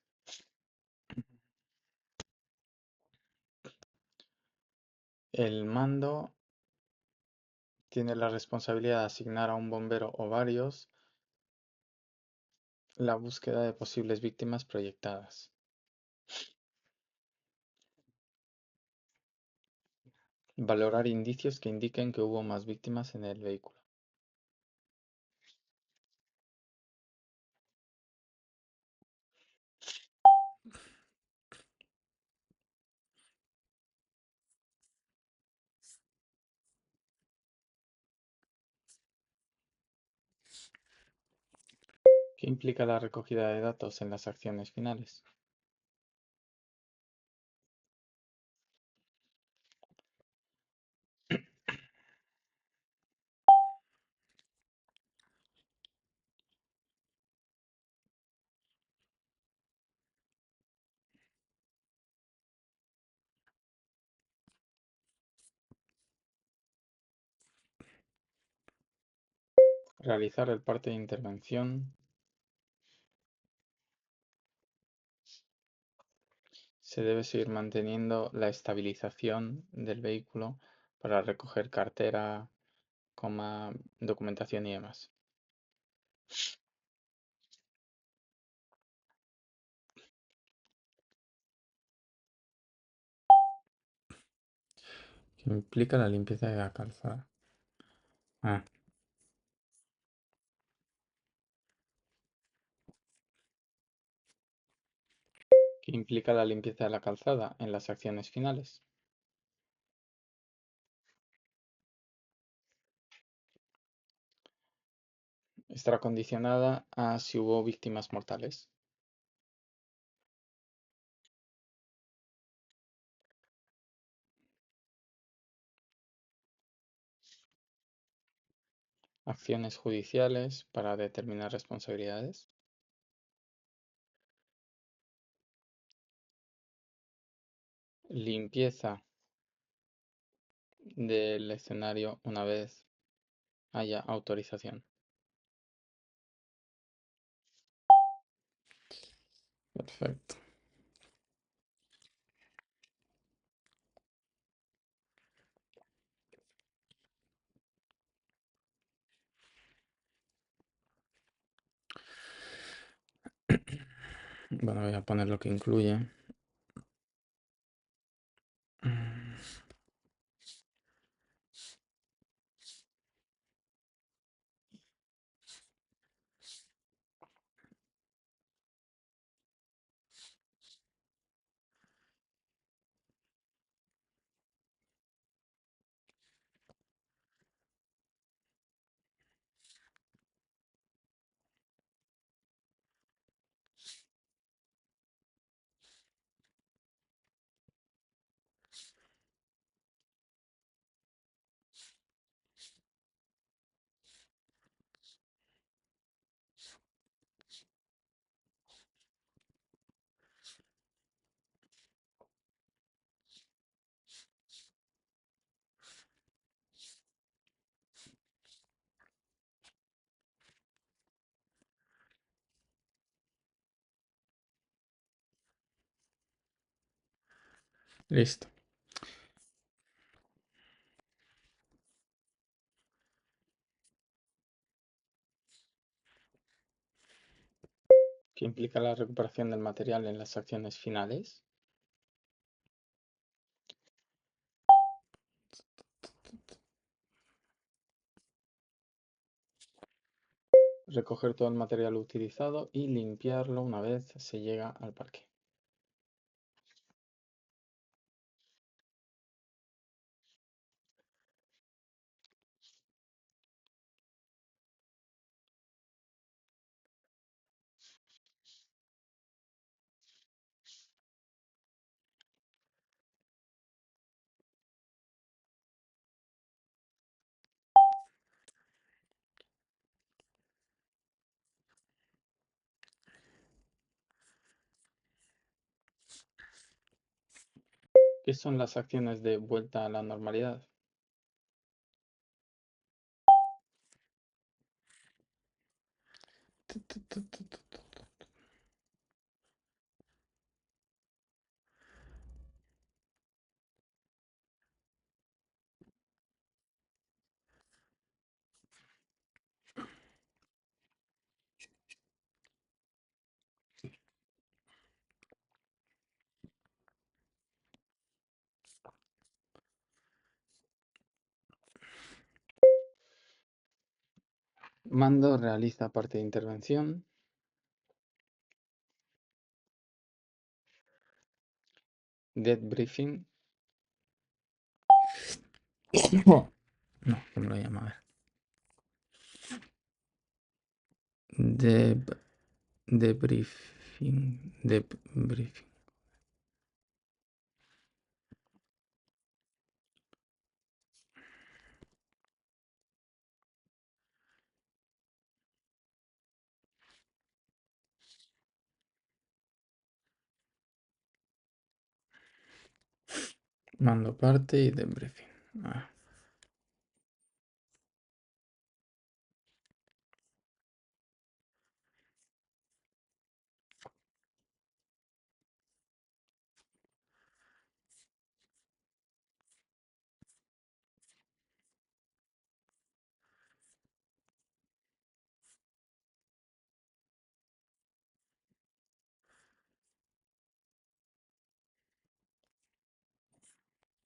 El mando tiene la responsabilidad de asignar a un bombero o varios la búsqueda de posibles víctimas proyectadas. Valorar indicios que indiquen que hubo más víctimas en el vehículo. ¿Qué implica la recogida de datos en las acciones finales? Realizar el parte de intervención. Se debe seguir manteniendo la estabilización del vehículo para recoger cartera, coma, documentación y demás. ¿Qué implica la limpieza de la calzada? Ah, ¿qué implica la limpieza de la calzada en las acciones finales? Estará condicionada a si hubo víctimas mortales. Acciones judiciales para determinar responsabilidades. Limpieza del escenario una vez haya autorización. Perfecto. Bueno, voy a poner lo que incluye. Listo. ¿Qué implica la recuperación del material en las acciones finales? Recoger todo el material utilizado y limpiarlo una vez se llega al parque. ¿Qué son las acciones de vuelta a la normalidad? Mando realiza parte de intervención. Dead briefing. No, ¿cómo lo llama? A ver. Debriefing. Debriefing. Mando parte y debriefing. Ah.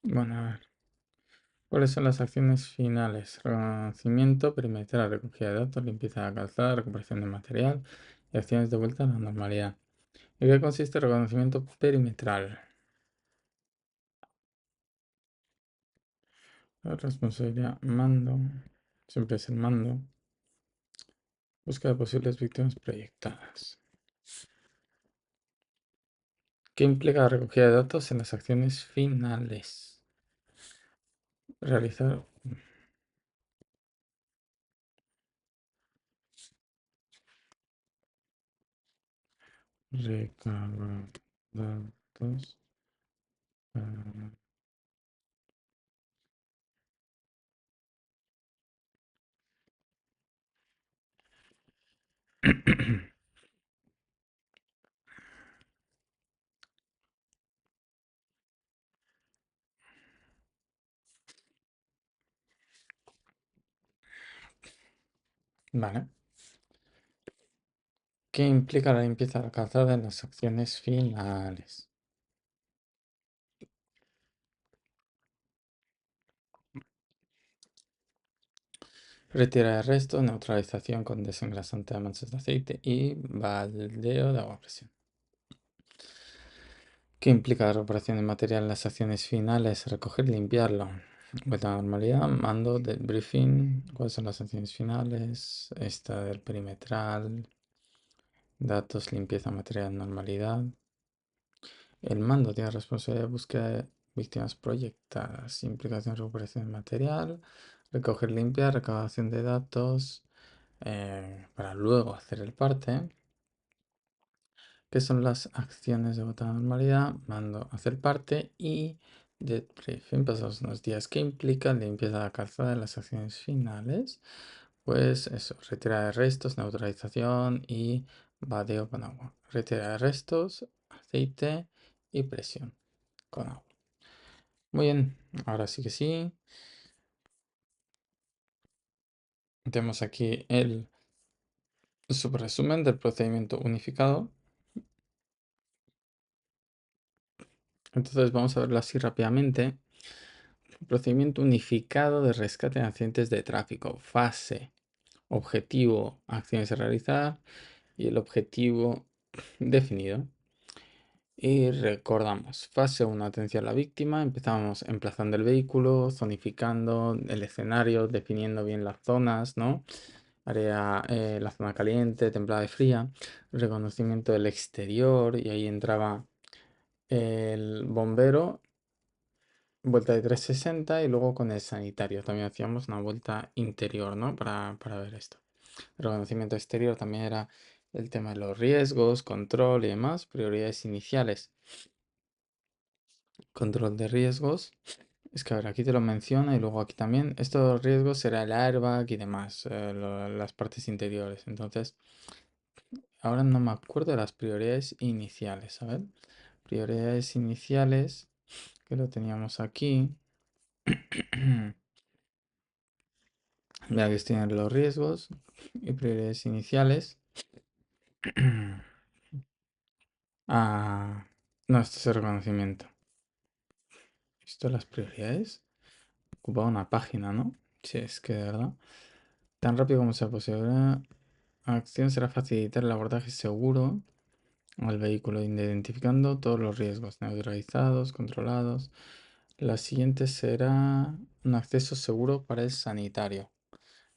Bueno, a ver. ¿Cuáles son las acciones finales? Reconocimiento, perimetral, recogida de datos, limpieza de calzada, recuperación de material y acciones de vuelta a la normalidad. ¿En qué consiste el reconocimiento perimetral? La responsabilidad, mando, siempre es el mando. Busca de posibles víctimas proyectadas. ¿Qué implica la recogida de datos en las acciones finales? Realizar. Recabar datos. Vale. ¿Qué implica la limpieza de la calzada en las acciones finales? Retira de restos, neutralización con desengrasante de manchas de aceite y baldeo de agua a presión. ¿Qué implica la recuperación de material en las acciones finales? Recoger y limpiarlo. Vuelta a la normalidad, mando, debriefing. ¿Cuáles son las acciones finales? Esta del perimetral. Datos, limpieza, material, normalidad. El mando tiene responsabilidad de búsqueda de víctimas proyectadas. Implicación, recuperación de material. Recoger, limpiar, recabación de datos. Para luego hacer el parte. ¿Qué son las acciones de votar normalidad? Mando hacer parte y de briefing pasados unos días. ¿Qué implica limpieza de la calzada en las acciones finales? Pues eso, retirada de restos, neutralización y badeo con agua. Retirada de restos, aceite y presión con agua. Muy bien, ahora sí que sí. Tenemos aquí el subresumen del procedimiento unificado. Entonces vamos a verlo así rápidamente. Procedimiento unificado de rescate de accidentes de tráfico. Fase, objetivo, acciones a realizar y el objetivo definido. Y recordamos, fase 1, atención a la víctima. Empezamos emplazando el vehículo, zonificando el escenario, definiendo bien las zonas, ¿no? Área, la zona caliente, templada y fría. Reconocimiento del exterior y ahí entraba el bombero, vuelta de 360 y luego con el sanitario también hacíamos una vuelta interior, ¿no? Para ver esto. El reconocimiento exterior también era el tema de los riesgos, control y demás, prioridades iniciales. Control de riesgos. Es que a ver, aquí te lo menciona y luego aquí también. Estos riesgos será el airbag y demás, las partes interiores. Entonces, ahora no me acuerdo de las prioridades iniciales. A ver, prioridades iniciales, que lo teníamos aquí. Ya que estoy en los riesgos y prioridades iniciales. Ah, no, esto es el reconocimiento. Esto las prioridades. Ocupa una página, ¿no? Sí, es que de verdad. Tan rápido como sea posible. La acción será facilitar el abordaje seguro al vehículo, identificando todos los riesgos neutralizados, controlados. La siguiente será un acceso seguro para el sanitario.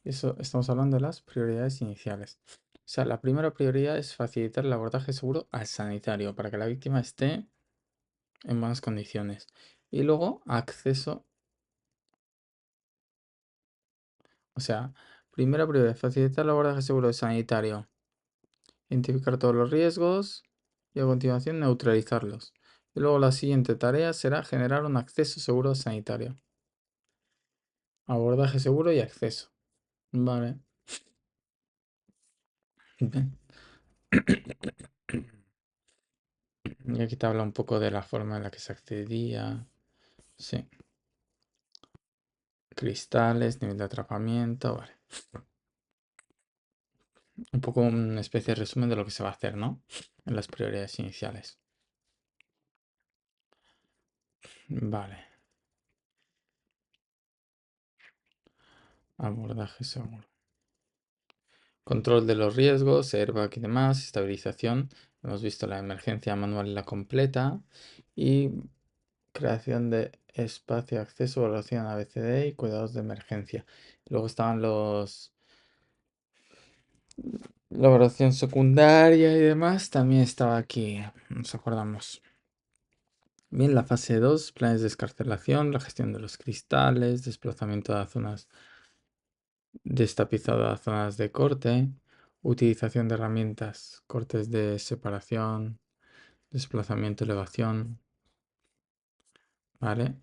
Eso estamos hablando de las prioridades iniciales. O sea, la primera prioridad es facilitar el abordaje seguro al sanitario para que la víctima esté en buenas condiciones. Y luego acceso, o sea, primera prioridad, facilitar el abordaje seguro al sanitario, identificar todos los riesgos y a continuación neutralizarlos. Y luego la siguiente tarea será generar un acceso seguro al sanitario. Abordaje seguro y acceso. Vale. Bien. Y aquí te habla un poco de la forma en la que se accedía. Sí. Cristales, nivel de atrapamiento, vale. Un poco una especie de resumen de lo que se va a hacer, ¿no? En las prioridades iniciales. Vale. Abordaje seguro. Control de los riesgos, airbag y demás, estabilización. Hemos visto la emergencia manual y la completa. Y creación de espacio, acceso, evaluación ABCD y cuidados de emergencia. Luego estaban la evaluación secundaria y demás. También estaba aquí, nos acordamos. Bien, la fase 2, planes de escarcelación, la gestión de los cristales, desplazamiento a zonas, destapizado a zonas de corte, utilización de herramientas, cortes de separación, desplazamiento, elevación. Vale,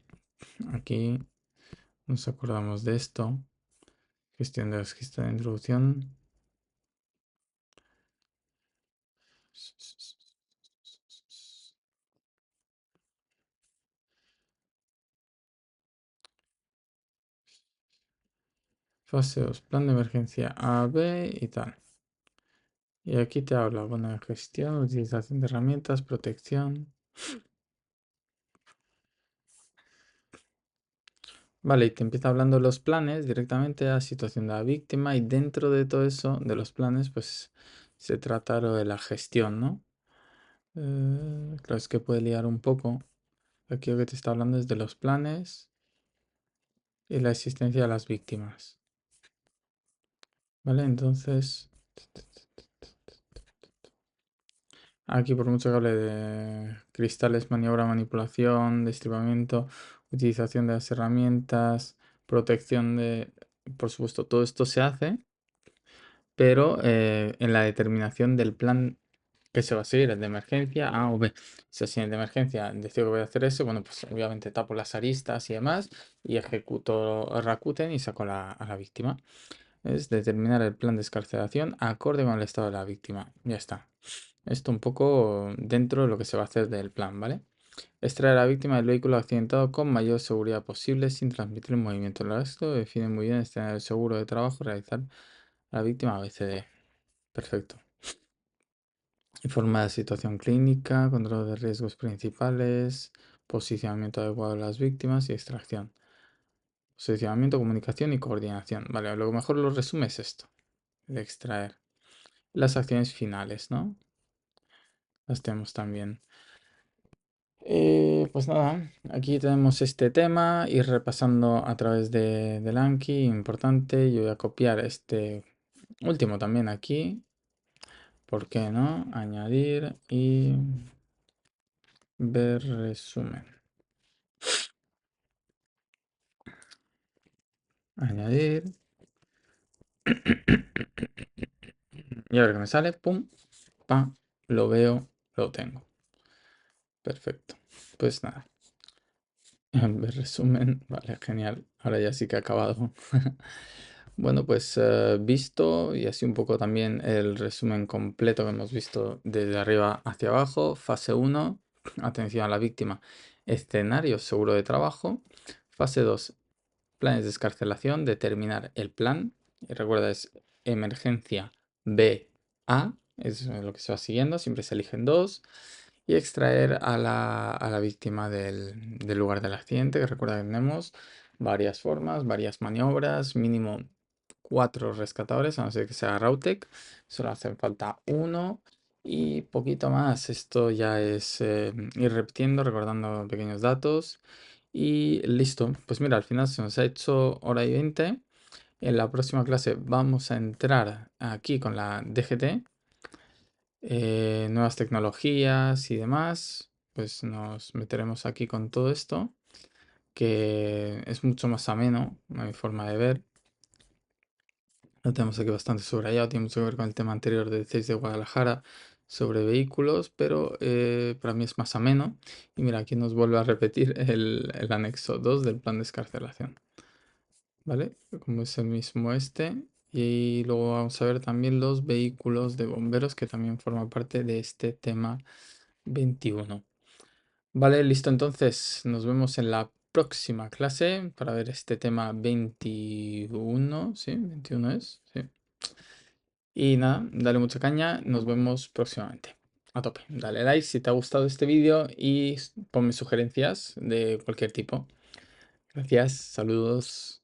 aquí nos acordamos de esto. Gestión de registro de introducción. Fase 2, plan de emergencia A, B y tal. Y aquí te habla, bueno, de gestión, utilización de herramientas, protección. Vale, y te empieza hablando de los planes directamente a la situación de la víctima y dentro de todo eso, de los planes, pues se trata lo de la gestión, ¿no? Claro, es que puede liar un poco. Aquí lo que te está hablando es de los planes y la existencia de las víctimas. Vale, entonces, aquí por mucho que hable de cristales, maniobra, manipulación, destripamiento, utilización de las herramientas, protección de... Por supuesto, todo esto se hace, pero en la determinación del plan que se va a seguir, el de emergencia A o B. Si el de emergencia decido que voy a hacer eso, bueno, pues obviamente tapo las aristas y demás y ejecuto Rakuten y saco a la víctima. Es determinar el plan de escarcelación acorde con el estado de la víctima. Ya está. Esto un poco dentro de lo que se va a hacer del plan, ¿vale? Extraer a la víctima del vehículo accidentado con mayor seguridad posible sin transmitir el movimiento. El resto define muy bien el seguro de trabajo, realizar a la víctima ABCD. Perfecto. Informa de la situación clínica, control de riesgos principales, posicionamiento adecuado de las víctimas y extracción. Posicionamiento, comunicación y coordinación. Vale, a lo mejor lo resume es esto, de extraer. Las acciones finales, ¿no? Las tenemos también. Pues nada, aquí tenemos este tema, ir repasando a través del Anki, importante. Yo voy a copiar este último también aquí. ¿Por qué no? Añadir y ver resumen. Añadir. Y a ver qué me sale. Pum. Pa. Lo veo. Lo tengo. Perfecto. Pues nada. Ver resumen. Vale, genial. Ahora ya sí que ha acabado. Bueno, pues visto y así un poco también el resumen completo que hemos visto desde arriba hacia abajo. Fase 1, atención a la víctima. Escenario seguro de trabajo. Fase 2, planes de escarcelación. Determinar el plan. Y recuerda, es emergencia B, A. Es lo que se va siguiendo. Siempre se eligen dos. Y extraer a la víctima del lugar del accidente. Que recuerda que tenemos varias formas, varias maniobras. Mínimo 4 rescatadores, a no ser que sea Rautek. Solo hace falta uno y poquito más. Esto ya es ir repitiendo, recordando pequeños datos. Y listo. Pues mira, al final se nos ha hecho hora y 20. En la próxima clase vamos a entrar aquí con la DGT, nuevas tecnologías y demás. Pues nos meteremos aquí con todo esto, que es mucho más ameno, a mi forma de ver. Lo tenemos aquí bastante subrayado, tiene mucho que ver con el tema anterior del CES de Guadalajara sobre vehículos, pero para mí es más ameno. Y mira, aquí nos vuelve a repetir el anexo 2 del plan de escarcelación, ¿vale? Como es el mismo este. Y luego vamos a ver también los vehículos de bomberos, que también forman parte de este tema 21. Vale, listo, entonces nos vemos en la próxima clase para ver este tema 21, ¿sí? 21 es, sí. Y nada, dale mucha caña, nos vemos próximamente. A tope, dale like si te ha gustado este vídeo y ponme sugerencias de cualquier tipo. Gracias, saludos.